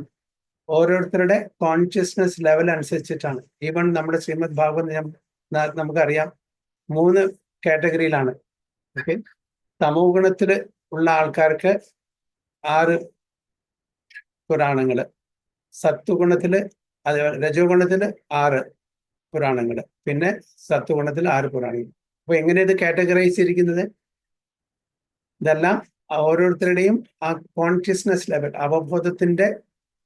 ഓരോരുത്തരുടെ കോൺഷ്യസ്നെസ് ലെവൽ അനുസരിച്ചിട്ടാണ്. ഈവൻ നമ്മുടെ ശ്രീമദ് ഭാഗവതം നമുക്കറിയാം 3 കാറ്റഗറിയിലാണ്. ഓക്കെ, തമോ ഗുണത്തിൽ ഉള്ള ആൾക്കാർക്ക് 6 പുരാണങ്ങള്, സത്വഗുണത്തില് രജോ ഗുണത്തില് 6 പുരാണങ്ങള്, പിന്നെ സത്വഗുണത്തിൽ 6 പുരാണങ്ങൾ. അപ്പൊ എങ്ങനെ ഇത് കാറ്റഗറൈസ് ചെയ്തിരിക്കുന്നത്? ഇതെല്ലാം ഓരോരുത്തരുടെയും ആ കോൺഷ്യസ്നെസ് ലെവൽ, അവബോധത്തിന്റെ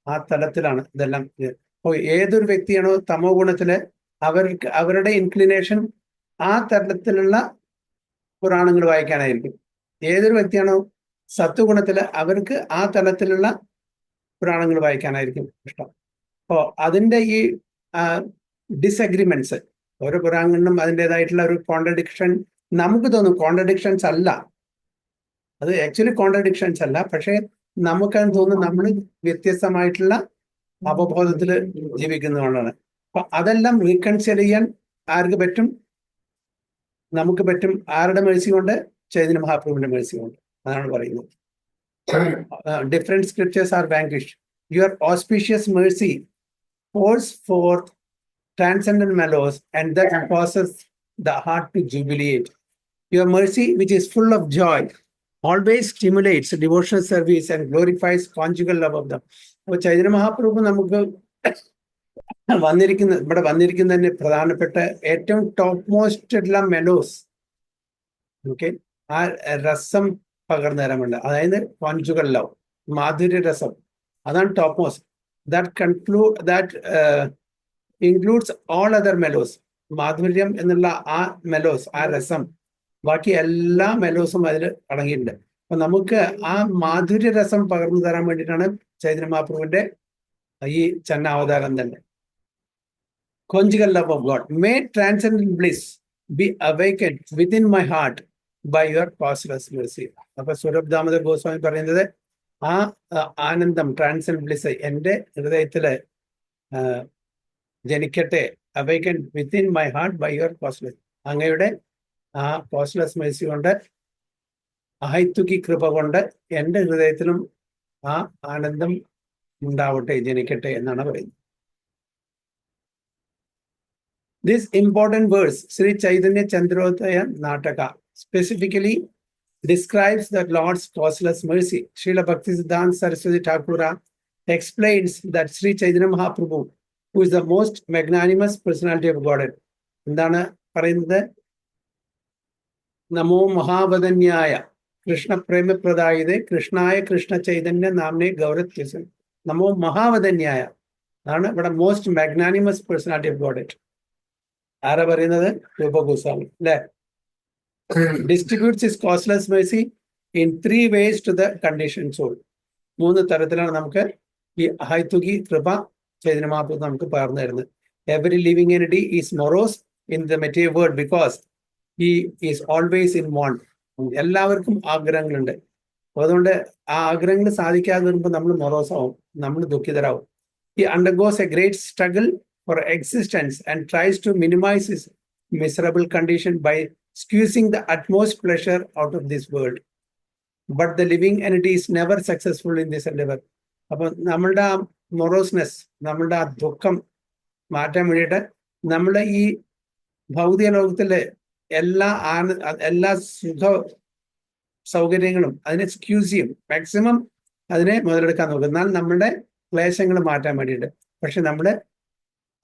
ആ തലത്തിലാണ് ഇതെല്ലാം. അപ്പോൾ ഏതൊരു വ്യക്തിയാണോ തമോ ഗുണത്തില് അവരുടെ ഇൻക്ലിനേഷൻ ആ തലത്തിലുള്ള പുരാണങ്ങൾ വായിക്കാനായിരിക്കും. ഏതൊരു വ്യക്തിയാണോ സത്വഗുണത്തില് അവർക്ക് ആ തലത്തിലുള്ള പുരാണങ്ങൾ വായിക്കാനായിരിക്കും ഇഷ്ടം. അപ്പോൾ അതിൻ്റെ ഈ ഡിസഗ്രിമെന്റ്സ്, ഓരോ പുരാണങ്ങളിലും അതിൻ്റെതായിട്ടുള്ള ഒരു കോൺട്രഡിക്ഷൻ നമുക്ക് തോന്നും. കോൺട്രഡിക്ഷൻസ് അല്ല, അത് ആക്ച്വലി കോൺട്രഡിക്ഷൻസ് അല്ല, പക്ഷേ നമുക്കത് തോന്നും നമ്മൾ വ്യത്യസ്തമായിട്ടുള്ള അവബോധത്തിൽ ജീവിക്കുന്നതുകൊണ്ടാണ്. അപ്പൊ അതെല്ലാം റീകൺസിൽ ചെയ്യാൻ ആർക്ക് പറ്റും? നമുക്ക് പറ്റും. ആരുടെ മേഴ്സി കൊണ്ട്? ചൈതന്യ മഹാപ്രഭുവിന്റെ മേഴ്സി കൊണ്ട്. അതാണ് പറയുന്നത്. Different scriptures are vanquished. Your auspicious mercy pours forth transcendent mellows, and that causes the heart to jubilate. Your mercy, which is full of joy, always stimulates devotional service and glorifies conjugal love of them. അപ്പോൾ ചൈതന്യ മഹാപ്രഭു നമുക്ക് ഇവിടെ വന്നിരിക്കുന്നതിന് പ്രധാനപ്പെട്ട ഏറ്റവും ടോപ്പ് മോസ്റ്റ് ഉള്ള മെലോസ്, ഓക്കെ, ആ രസം പകർന്നു തരാമുണ്ട്. അതായത് കോൺജുഗൽ ലവ്, മാധുര്യ രസം, അതാണ് top most. that includes all other mellows. മാധുര്യം എന്നുള്ള ആ മെലോസ്, ആ രസം, ബാക്കി എല്ലാ മെലോസും അതിൽ അടങ്ങിയിട്ടുണ്ട്. അപ്പൊ നമുക്ക് ആ മാധുര്യ രസം പകർന്നു തരാൻ വേണ്ടിയിട്ടാണ് ചൈതന്യ മഹാപ്രഭുവിന്റെ ഈ ചന്നാവതാരം തന്നെ. Conjugal love of God, may transcendent bliss be awakened within my heart by your causeless mercy. അപ്പൊ സ്വരൂപ് ദാമോദർ ഗോസ്വാമി പറയുന്നത് ആ ആനന്ദം, ട്രാൻസെൻഡ് ബ്ലിസ് എൻ്റെ ഹൃദയത്തില് ജനിക്കട്ടെ. Awaken within my heart by your causeless, അങ്ങയുടെ ആ കോസ്ലെസ് മേഴ്സി കൊണ്ട്, അഹൈത്തുകി കൃപ കൊണ്ട് എൻ്റെ ഹൃദയത്തിലും ആ ആനന്ദം ഉണ്ടാവട്ടെ, ജനിക്കട്ടെ എന്നാണ് പറയുന്നത്. This important verse Shri Chaitanya Chandrodaya Nataka specifically describes the Lord's causeless mercy. Srila Bhaktisiddhanta Saraswati Thakura explains that Sri Chaitanya Mahaprabhu, who is the most magnanimous personality of Godhead, എന്താണ് പറയുന്നത്? നമോ മഹാവദന്യായ കൃഷ്ണ പ്രേമപ്രദായിതേ കൃഷ്ണായ കൃഷ്ണ ചൈതന്യ നാമനെ ഗൗരത്യസൻ. നമോ മഹാവദന്യായ ആണ് ഇവിടെ മോസ്റ്റ് മാഗ്നാനിമസ് പേഴ്സണാലിറ്റി ഓഫ് ഗോഡെഡ്. ആരാ പറയുന്നത്? രൂപഗോസ്വാമി അല്ലെ? Distributes his causeless mercy in 3 ways to the conditioned soul. 3 തരത്തിലാണ് നമുക്ക് ഈ അഹൈതുകി കൃപ ചൈതന്യ മഹാപ്രഭു നമുക്ക് പകർന്നു തരുന്നത്. Every living entity is morose in the material world because he is always in want. എല്ലാവർക്കും ആഗ്രഹങ്ങളുണ്ട്. അതുകൊണ്ട് ആ ആഗ്രഹങ്ങൾ സാധിക്കാതെ വരുമ്പോൾ നമ്മൾ മൊറോസാവും, നമ്മൾ ദുഃഖിതരാവും. He undergoes a great struggle for existence and tries to minimize his miserable condition by squeezing the utmost pleasure out of this world. But the living entity is never successful in this endeavor. അപ്പോൾ നമ്മളുടെ ആ മൊറോസ്നെസ്, നമ്മളുടെ ആ ദുഃഖം മാറ്റാൻ വേണ്ടിയിട്ട് നമ്മുടെ ഈ ഭൗതിക ലോകത്തിലെ എല്ലാ സുഖ സൗകര്യങ്ങളും അതിനെ സ്ക്യൂസ് ചെയ്യും, മാക്സിമം അതിനെ മുതലെടുക്കാൻ നോക്കും. എന്നാൽ നമ്മളുടെ ക്ലേശങ്ങൾ മാറ്റാൻ വേണ്ടിയിട്ട്. പക്ഷെ നമ്മൾ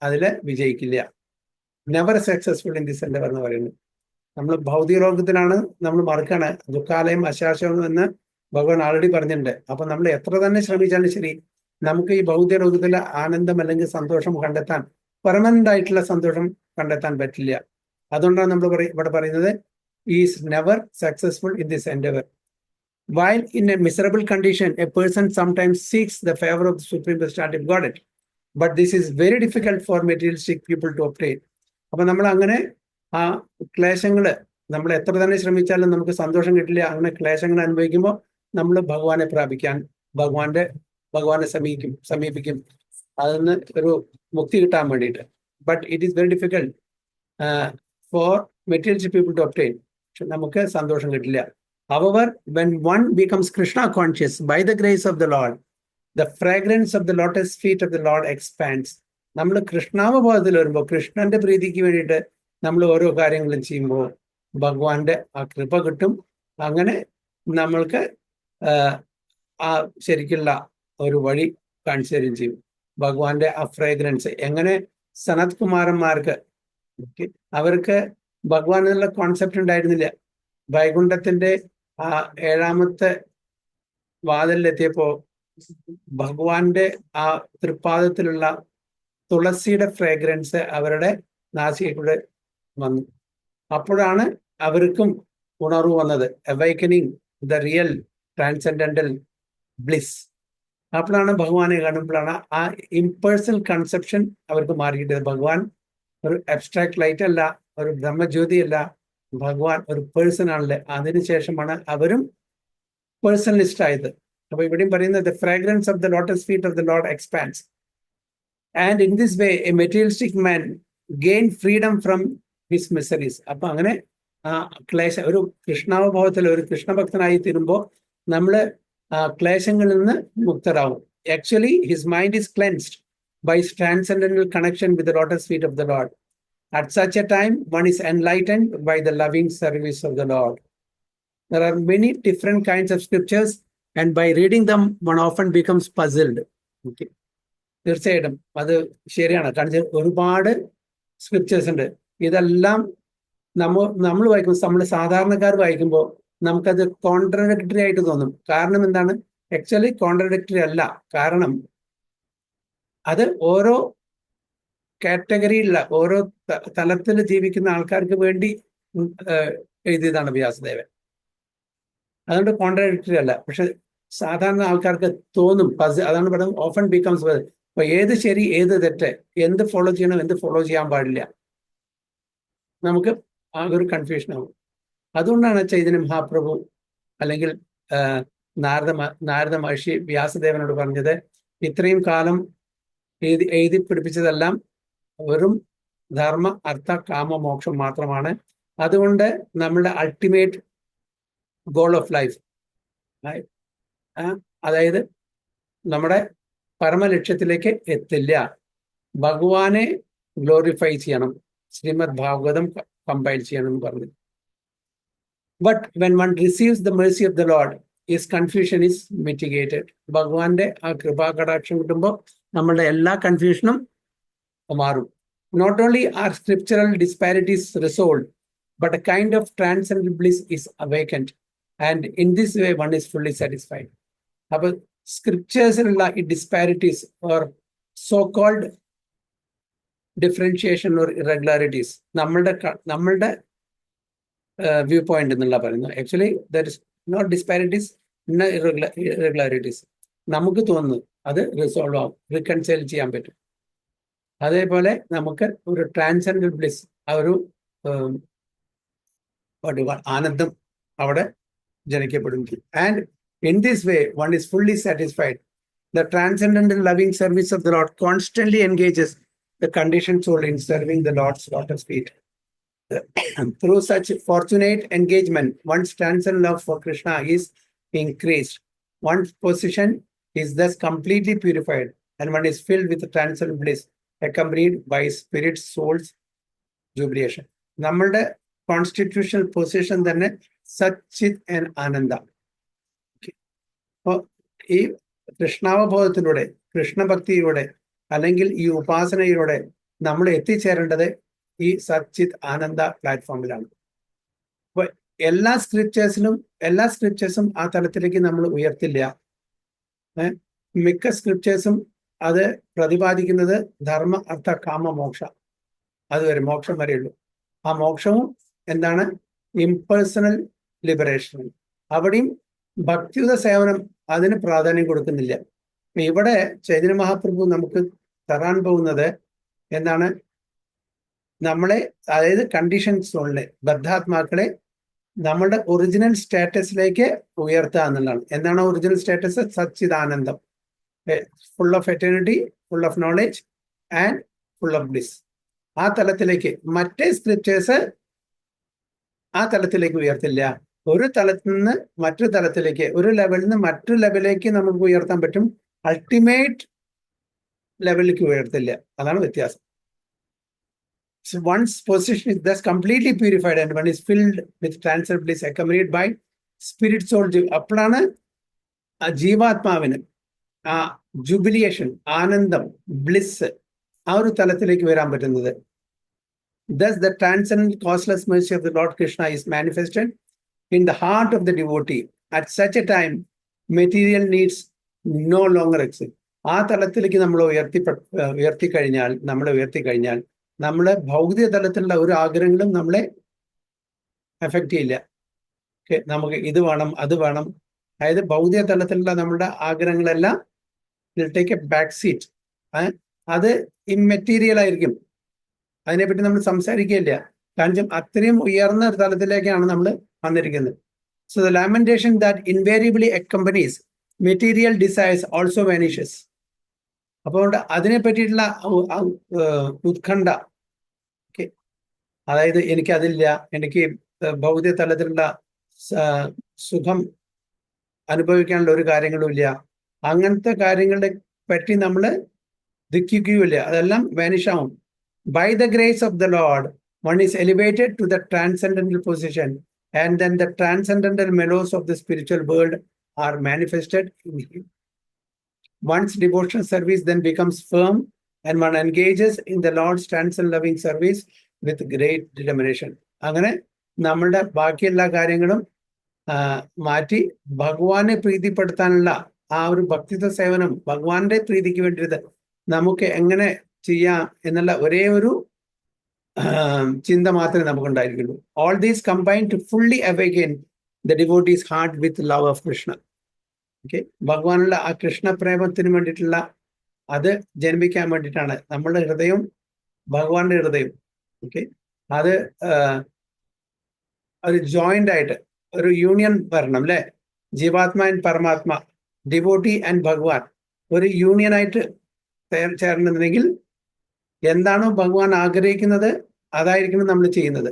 അതിൽ വിജയിക്കില്ല. Never successful in this endeavour എന്ന് പറയുന്നത്. നമ്മൾ ഭൗതിക ലോകത്തിലാണ് നമ്മൾ മറക്കാണ്. ദുഃഖാലയം അശാശ്വതം എന്ന് ഭഗവാൻ ആൾറെഡി പറഞ്ഞിട്ടുണ്ട്. അപ്പൊ നമ്മൾ എത്ര തന്നെ ശ്രമിച്ചാലും ശരി, നമുക്ക് ഈ ഭൗതിക ലോകത്തിലെ ആനന്ദം അല്ലെങ്കിൽ സന്തോഷം കണ്ടെത്താൻ, പെർമനന്റ് ആയിട്ടുള്ള സന്തോഷം കണ്ടെത്താൻ പറ്റില്ല. അതുകൊണ്ടാണ് നമ്മൾ ഇവിടെ പറയുന്നത് is never successful in this endeavour. While in a miserable condition, a person sometimes seeks the favor of the Supreme Personality of Godhead. But this is very difficult for materialistic people to obtain. അപ്പൊ നമ്മൾ അങ്ങനെ ആ ക്ലേശങ്ങള്, നമ്മൾ എത്ര തന്നെ ശ്രമിച്ചാലും നമുക്ക് സന്തോഷം കിട്ടില്ല. അങ്ങനെ ക്ലേശങ്ങൾ അനുഭവിക്കുമ്പോൾ നമ്മൾ ഭഗവാനെ പ്രാപിക്കാൻ ഭഗവാനെ സമീപിക്കും അതിന് ഒരു മുക്തി കിട്ടാൻ വേണ്ടിയിട്ട്. But it is very difficult for materialistic people to obtain. പക്ഷെ നമുക്ക് സന്തോഷം കിട്ടില്ല. However, when one becomes Krishna conscious by the grace of the Lord, the fragrance of the lotus feet of the Lord expands. നമ്മൾ കൃഷ്ണാവബോധത്തിൽ വരുമ്പോൾ, കൃഷ്ണന്റെ പ്രീതിക്ക് വേണ്ടിയിട്ട് നമ്മൾ ഓരോ കാര്യങ്ങളും ചെയ്യുമ്പോൾ ഭഗവാന്റെ ആ കൃപ കിട്ടും. അങ്ങനെ നമ്മൾക്ക് ആ ശരിക്കുള്ള ഒരു വഴി കാണിച്ചു തരികയും ചെയ്യും. ഭഗവാന്റെ ആ ഫ്രേഗ്രൻസ് എങ്ങനെ സനത് കുമാരന്മാർക്ക് അവർക്ക് ഭഗവാൻ എന്നുള്ള കോൺസെപ്റ്റ് ഉണ്ടായിരുന്നില്ല. വൈകുണ്ഠത്തിന്റെ ആ 7ാമത്തെ വാതിലെത്തിയപ്പോ ഭഗവാന്റെ ആ തൃപ്പാദത്തിലുള്ള തുളസിയുടെ ഫ്രേഗ്രൻസ് അവരുടെ നാസികയിലൂടെ വന്നു. അപ്പോഴാണ് അവർക്കും ഉണർവ് വന്നത്, awakening the real transcendental bliss. അപ്പോഴാണ് ഭഗവാനെ കാണുമ്പോഴാണ് ആ ഇംപേഴ്സണൽ കൺസെപ്ഷൻ അവർക്ക് മാറിയിട്ടത്. ഭഗവാൻ ഒരു അബ്സ്ട്രാക്ട് ലൈറ്റ് അല്ല, ഒരു ബ്രഹ്മജ്യോതി അല്ല, ഭഗവാൻ ഒരു പേഴ്സൺ ആണല്ലേ. അതിനുശേഷമാണ് അവരും പേഴ്സണലിസ്റ്റ് ആയത്. അപ്പൊ ഇവിടെയും പറയുന്നത് the fragrance of the lotus feet of the Lord expands, and in this way a materialistic man gain freedom from his miseries. അപ്പൊ അങ്ങനെ ഒരു കൃഷ്ണാവബോധത്തിൽ ഒരു കൃഷ്ണഭക്തനായി തീരുമ്പോൾ നമ്മള് ക്ലേശങ്ങളിൽ നിന്ന് മുക്തരാകും. Actually his mind is cleansed by his transcendental connection with the lotus feet of the Lord. At such a time, one is enlightened by the loving service of the Lord. There are many different kinds of scriptures, and by reading them, one often becomes puzzled. Okay. തീർച്ചയായിട്ടും അത് ശരിയാണ്. കാരണം ഒരുപാട് സ്ക്രിപ്റ്റേഴ്സ് ഉണ്ട്. ഇതെല്ലാം നമ്മൾ വായിക്കുമ്പോൾ, നമ്മൾ സാധാരണക്കാർ വായിക്കുമ്പോൾ നമുക്കത് കോൺട്രഡിക്ടറി ആയിട്ട് തോന്നും. കാരണം എന്താണ്? ആക്ച്വലി കോൺട്രഡിക്ടറി അല്ല. കാരണം അത് ഓരോ കാറ്റഗറിയിലുള്ള ഓരോ തലത്തിൽ ജീവിക്കുന്ന ആൾക്കാർക്ക് വേണ്ടി എഴുതിയതാണ് വ്യാസദേവൻ. അതുകൊണ്ട് കോൺട്രാഡിക്ടറി അല്ല. പക്ഷെ സാധാരണ ആൾക്കാർക്ക് തോന്നും അതാണ് പറയുന്നത് ഓഫൻ ബിക്കംസ്. അപ്പൊ ഏത് ശരി ഏത് തെറ്റ്, എന്ത് ഫോളോ ചെയ്യണം എന്ത് ഫോളോ ചെയ്യാൻ പാടില്ല, നമുക്ക് ആ ഒരു കൺഫ്യൂഷൻ ആവും. അതുകൊണ്ടാണ് ചൈതന്യ മഹാപ്രഭു അല്ലെങ്കിൽ നാരദ മഹർഷി വ്യാസദേവനോട് പറഞ്ഞത്, ഇത്രയും കാലം എഴുതി പിടിപ്പിച്ചതെല്ലാം വെറും ധർമ്മ അർത്ഥ കാമ മോക്ഷം മാത്രമാണ്. അതുകൊണ്ട് നമ്മളുടെ അൾട്ടിമേറ്റ് ഗോൾ ഓഫ് ലൈഫ്, അതായത് നമ്മുടെ പരമലക്ഷ്യത്തിലേക്ക് എത്തില്ല, ഭഗവാനെ ഗ്ലോറിഫൈ ചെയ്യണം, ശ്രീമദ് ഭാഗവതം കമ്പൈൽ ചെയ്യണം എന്ന് പറഞ്ഞു. But when one receives the Mercy of the Lord, his confusion is mitigated. ഭഗവാന്റെ ആ കൃപാകടാക്ഷം കിട്ടുമ്പോൾ നമ്മളുടെ എല്ലാ കൺഫ്യൂഷനും മാറും. Not only are scriptural disparities resolved, but a kind of transcendental bliss is awakened, and in this way one is fully satisfied. അപ്പോൾ സ്ക്രിപ്റ്റേഴ്സിലുള്ള ഈ disparities or so called differentiation or irregularities നമ്മളുടെ വ്യൂ പോയിന്റ് എന്നുള്ള പറയുന്നത്. Actually there is not disparities, irregularities. നമുക്ക് തോന്നുന്നു അത് റിസോൾവ് ആവും, റിക്കൺസൈൽ ചെയ്യാൻ പറ്റും. അതേപോലെ നമുക്ക് ഒരു ട്രാൻസെൻഡൽ ബ്ലിസ്, ആ ഒരു ആനന്ദം അവിടെ ജനിക്കപ്പെടും. And in this way one is fully satisfied. The transcendental loving service of the Lord constantly engages the conditioned soul in serving the Lord's lotus feet. Through such fortunate engagement, one's transcendent love for Krishna is increased. One's position is thus completely purified, and one is filled with the transcendent bliss, accompanied by spirit soul's jubilation. നമ്മളുടെ കോൺസ്റ്റിറ്റ്യൂഷണൽ പൊസിഷൻ തന്നെ സച്ചിത് ആൻഡ് ആനന്ദ. അപ്പോൾ ഈ കൃഷ്ണാവബോധത്തിലൂടെ, കൃഷ്ണഭക്തിയിലൂടെ അല്ലെങ്കിൽ ഈ ഉപാസനയിലൂടെ നമ്മൾ എത്തിച്ചേരേണ്ടത് ഈ സച്ചിത് ആനന്ദ പ്ലാറ്റ്ഫോമിലാണ്. അപ്പോൾ എല്ലാ സ്ക്രിപ്റ്റേഴ്സും ആ തലത്തിലേക്ക് നമ്മൾ ഉയർത്തില്ല. മിക്ക സ്ക്രിപ്റ്റേഴ്സും അത് പ്രതിപാദിക്കുന്നത് ധർമ്മ അർത്ഥ കാമ മോക്ഷ, അതുവരെ മോക്ഷം വരെയുള്ളൂ. ആ മോക്ഷവും എന്താണ്? Impersonal liberation. അവിടെയും ഭക്തിയുത സേവനം അതിന് പ്രാധാന്യം കൊടുക്കുന്നില്ല. ഇവിടെ ചൈതന്യ മഹാപ്രഭു നമുക്ക് തരാൻ പോകുന്നത് എന്താണ്? നമ്മളെ, അതായത് കണ്ടീഷൻ സോളിനെ, ബദ്ധാത്മാക്കളെ നമ്മളുടെ ഒറിജിനൽ സ്റ്റാറ്റസിലേക്ക് ഉയർത്തുക എന്നുള്ളതാണ്. എന്താണ് ഒറിജിനൽ സ്റ്റാറ്റസ്? സച്ചിദാനന്ദം, full of eternity, full of knowledge and full of bliss. ആ തലത്തിലേക്ക് മറ്റേ സ്ക്രിപ്റ്റേഴ്സ് ആ തലത്തിലേക്ക് ഉയർത്തില്ല. ഒരു തലത്തിൽ നിന്ന് മറ്റൊരു തലത്തിലേക്ക്, ഒരു ലെവലിൽ നിന്ന് മറ്റൊരു ലെവലിലേക്ക് നമുക്ക് ഉയർത്താൻ പറ്റും. അൾട്ടിമേറ്റ് ലെവലിലേക്ക് ഉയർത്തില്ല. അതാണ് വ്യത്യാസം. So one's position is thus completely purified and one is filled with transcendent bliss accompanied by spirit soul. അപ്പോഴാണ് ആ ജീവാത്മാവിന് ആ ജുബിലിയേഷൻ, ആനന്ദം, ബ്ലിസ് ആ ഒരു തലത്തിലേക്ക് വരാൻ പറ്റുന്നത്. Thus the transcendent causeless mercy of the Lord Krishna is manifested in the heart of the devotee. At such a time, material needs no longer exist. ആ തലത്തിലേക്ക് നമ്മൾ ഉയർത്തിക്കഴിഞ്ഞാൽ നമ്മളെ ഭൗതിക തലത്തിലുള്ള ഒരു ആഗ്രഹങ്ങളും നമ്മളെ എഫക്റ്റ് ചെയ്യില്ല. നമുക്ക് ഇത് വേണം, അത് വേണം. അതായത് ഭൗതിക തലത്തിലുള്ള നമ്മുടെ ആഗ്രഹങ്ങളെല്ലാം ടേക്ക് എ ബാക്ക് സീറ്റ്. അത് ഇമ്മെറ്റീരിയൽ ആയിരിക്കും. അതിനെപ്പറ്റി നമ്മൾ സംസാരിക്കുകയില്ല. കാരണം അത്രയും ഉയർന്ന ഒരു തലത്തിലേക്കാണ് നമ്മൾ വന്നിരിക്കുന്നത്. So the lamentation that invariably accompanies material desires also vanishes. അപ്പോൾ അതിനെ പറ്റിയിട്ടുള്ള ഉത്കണ്ഠ, അതായത് എനിക്കതില്ല, എനിക്ക് ഭൗതിക തലത്തിലുള്ള സുഖം അനുഭവിക്കാനുള്ള ഒരു കാര്യങ്ങളും ഇല്ല, അങ്ങനത്തെ കാര്യങ്ങളെ പറ്റി നമ്മൾ ദുഃഖിക്കുകയില്ല. അതെല്ലാം വാനിഷ് ആവും. By the grace of the Lord, one is elevated to the transcendental position, and then the transcendental mellows of the spiritual world are manifested in him. One's devotional service then becomes firm, and one engages in the Lord's transcendent loving service with great determination. അങ്ങനെ നമ്മളുടെ ബാക്കിയെല്ലാ കാര്യങ്ങളും മാറ്റി ഭഗവാനെ പ്രീതിപ്പെടുത്താനുള്ള ആ ഒരു ഭക്തിത്വ സേവനം, ഭഗവാന്റെ പ്രീതിക്ക് വേണ്ടിയിട്ട് നമുക്ക് എങ്ങനെ ചെയ്യാം എന്നുള്ള ഒരേ ഒരു ചിന്ത മാത്രമേ നമുക്കുണ്ടായിരിക്കുള്ളൂ. All these combine to fully awaken the devotee's heart with love of Krishna. ഭഗവാനുള്ള ആ കൃഷ്ണ പ്രേമത്തിന് വേണ്ടിയിട്ടുള്ള അത് ജന്മിക്കാൻ വേണ്ടിയിട്ടാണ് നമ്മളുടെ ഹൃദയം ഭഗവാന്റെ ഹൃദയം. അത് ഒരു ജോയിന്റ് ആയിട്ട് ഒരു യൂണിയൻ വരണം അല്ലെ. ജീവാത്മ ആൻഡ് പരമാത്മ, ഡിവോട്ടി ആൻഡ് ഭഗവാൻ ഒരു യൂണിയൻ ആയിട്ട് ചേർന്നിട്ടുണ്ടെങ്കിൽ എന്താണോ ഭഗവാൻ ആഗ്രഹിക്കുന്നത് അതായിരിക്കണം നമ്മൾ ചെയ്യുന്നത്.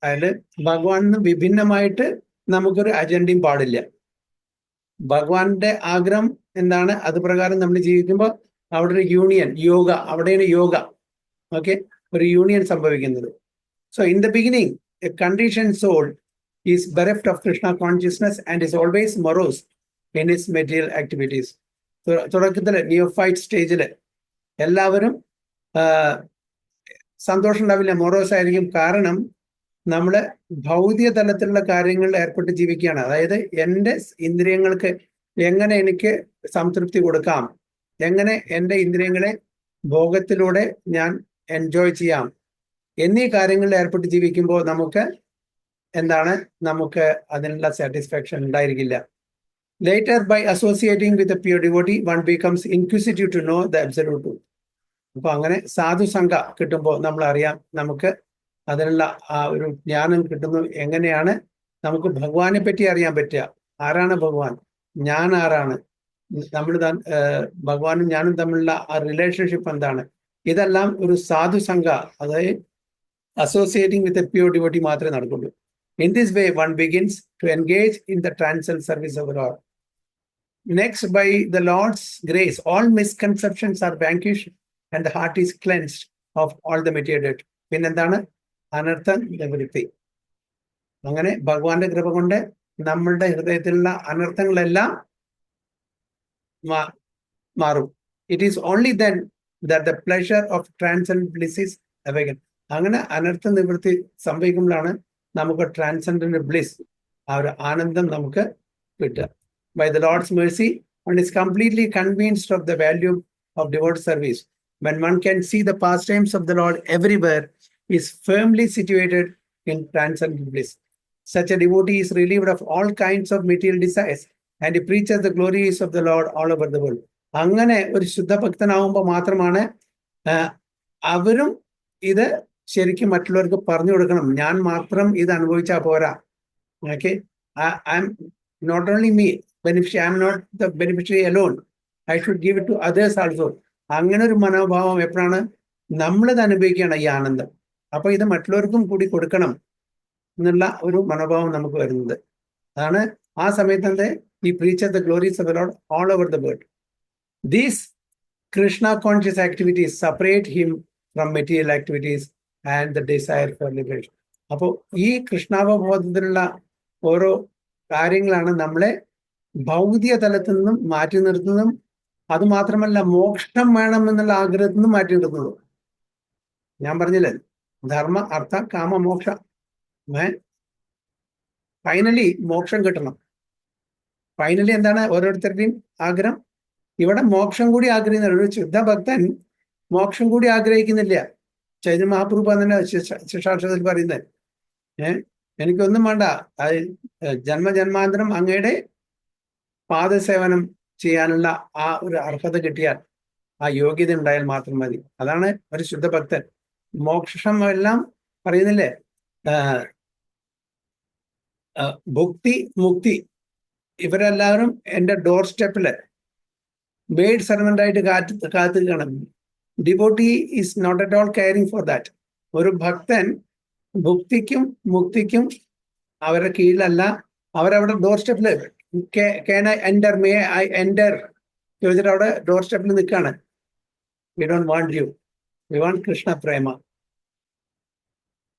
അതിൽ ഭഗവാനിന് വിഭിന്നമായിട്ട് നമുക്കൊരു അജണ്ടയും പാടില്ല. ഭഗവാന്റെ ആഗ്രഹം എന്താണ് അത് പ്രകാരം നമ്മൾ ജീവിക്കുമ്പോൾ അവിടെ ഒരു യൂണിയൻ, യോഗ, അവിടെയാണ് യോഗ. ഒരു യൂണിയൻ സംഭവിക്കുന്നത്. So in the beginning a condition soul is bereft of Krishna consciousness and is always morose in its material activities. തുടക്കത്തിൽ നിയോഫൈറ്റ് സ്റ്റേജിൽ എല്ലാവരും സന്തോഷം ഉണ്ടാവില്ല, മൊറോസ് ആയിരിക്കും. കാരണം നമ്മൾ ഭൗതിക തലത്തിലുള്ള കാര്യങ്ങളിൽ ഏർപ്പെട്ട് ജീവിക്കുകയാണ്. അതായത് എൻ്റെ ഇന്ദ്രിയങ്ങൾക്ക് എങ്ങനെ എനിക്ക് സംതൃപ്തി കൊടുക്കാം, എങ്ങനെ എൻ്റെ ഇന്ദ്രിയങ്ങളെ ഭോഗത്തിലൂടെ ഞാൻ എൻജോയ് ചെയ്യാം എന്നീ കാര്യങ്ങളിൽ ഏർപ്പെട്ട് ജീവിക്കുമ്പോൾ നമുക്ക് അതിനുള്ള സാറ്റിസ്ഫാക്ഷൻ ഉണ്ടായിരിക്കില്ല. Later, by associating with a pure devotee, one becomes inquisitive to know the absolute truth. അപ്പൊ അങ്ങനെ സാധുസംഘ കിട്ടുമ്പോൾ നമ്മൾ അറിയാം, നമുക്ക് അതിനുള്ള ആ ഒരു ജ്ഞാനം കിട്ടുന്നു. എങ്ങനെയാണ് നമുക്ക് ഭഗവാനെ പറ്റി അറിയാൻ പറ്റുക? ആരാണ് ഭഗവാൻ, ഞാൻ ആരാണ്, നമ്മൾ ഭഗവാനും ഞാനും തമ്മിലുള്ള ആ റിലേഷൻഷിപ്പ് എന്താണ്? ഇതെല്ലാം ഒരു സാധുസംഘ, അതായത് associating with a pure devotee മാത്രമേ നടക്കുള്ളൂ. In this way, one begins to engage in the transcendent service of the Lord. Next, by the Lord's grace, all misconceptions are vanquished and the heart is cleansed of all the material dirt. പിന്നെന്താണ്? അനർത്ഥ നിവൃത്തി. അങ്ങനെ ഭഗവാന്റെ കൃപ കൊണ്ട് നമ്മളുടെ ഹൃദയത്തിലുള്ള അനർത്ഥങ്ങളെല്ലാം മാറും. It is only then that the pleasure of transcendent bliss is awakened. അങ്ങനെ അനർത്ഥ നിവൃത്തി സംഭവിക്കുമ്പോഴാണ് നമുക്ക് ട്രാൻസെൻഡന്റ് ബ്ലിസ്, ആ ഒരു ആനന്ദം നമുക്ക് കിട്ടുക. By the Lord's mercy, one is completely convinced of the value of devout service. When one can see the pastimes of the Lord everywhere, he is firmly situated in transcendent bliss. Such a devotee is relieved of all kinds of material desires and he preaches the glories of the Lord all over the world. അങ്ങനെ ഒരു ശുദ്ധഭക്തനാവുമ്പോൾ മാത്രമാണ് അവരും ഇത് ശരിക്കും മറ്റുള്ളവർക്ക് പറഞ്ഞു കൊടുക്കണം. ഞാൻ മാത്രം ഇത് അനുഭവിച്ചാൽ പോരാ, Okay, I'm not only me beneficiary, I'm not the beneficiary alone. I should give it to others also. അങ്ങനെ ഒരു മനോഭാവം എപ്പോഴാണ് നമ്മളത് അനുഭവിക്കുകയാണ് ഈ ആനന്ദം. അപ്പൊ ഇത് മറ്റുള്ളവർക്കും കൂടി കൊടുക്കണം എന്നുള്ള ഒരു മനോഭാവം നമുക്ക് വരുന്നത്. അതാണ് ആ സമയത്ത് he preaches the glories of the Lord all over the world. These Krishna conscious activities separate him from material activities and the desire for liberation. അപ്പോൾ ഈ കൃഷ്ണാവബോധത്തിലുള്ള ഓരോ കാര്യങ്ങളാണ് നമ്മളെ ഭൗതിക തലത്തിൽ നിന്നും മാറ്റി നിർത്തുന്നതും അതുമാത്രമല്ല മോക്ഷം വേണമെന്നുള്ള ആഗ്രഹത്തിൽ നിന്നും മാറ്റി നിർത്തുന്നതും. ഞാൻ പറഞ്ഞില്ലേ, ധർമ്മ അർത്ഥ കാമ മോക്ഷ, ഫൈനലി മോക്ഷം കിട്ടണം. ഫൈനലി എന്താണ് ഓരോരുത്തരുടെയും ആഗ്രഹം? ഇവിടെ മോക്ഷം കൂടി ആഗ്രഹിക്കുന്നില്ല. ഒരു ശുദ്ധഭക്തൻ മോക്ഷം കൂടി ആഗ്രഹിക്കുന്നില്ല. ചൈതന്യ മഹാപ്രഭു തന്നെ ശിക്ഷാക്ഷരത്തിൽ പറയുന്നത്, എനിക്കൊന്നും വേണ്ട, അത് ജന്മജന്മാന്തരം അങ്ങയുടെ പാദസേവനം ചെയ്യാനുള്ള ആ ഒരു അർഹത കിട്ടിയാൽ, ആ യോഗ്യത ഉണ്ടായാൽ മാത്രം മതി. അതാണ് ഒരു ശുദ്ധഭക്തൻ. മോക്ഷം എല്ലാം പറയുന്നില്ലേ, ഭുക്തി മുക്തി ഇവരെല്ലാവരും എൻ്റെ ഡോർ സ്റ്റെപ്പില് മെയ്ഡ് സെർവൻ്റ് ആയിട്ട് കാത്തുകയാണ്. Devotee is not at all caring for that. ഒരു ഭക്തൻ ഭുക്തിക്കും മുക്തിക്കും അവരുടെ കീഴിലല്ല, അവരവിടെ ഡോർ സ്റ്റെപ്പില് can I enter, may I enter ചോദിച്ചിട്ട് അവിടെ ഡോർ സ്റ്റെപ്പിൽ നിൽക്കുകയാണ്. We don't want you, we want Krishna prema.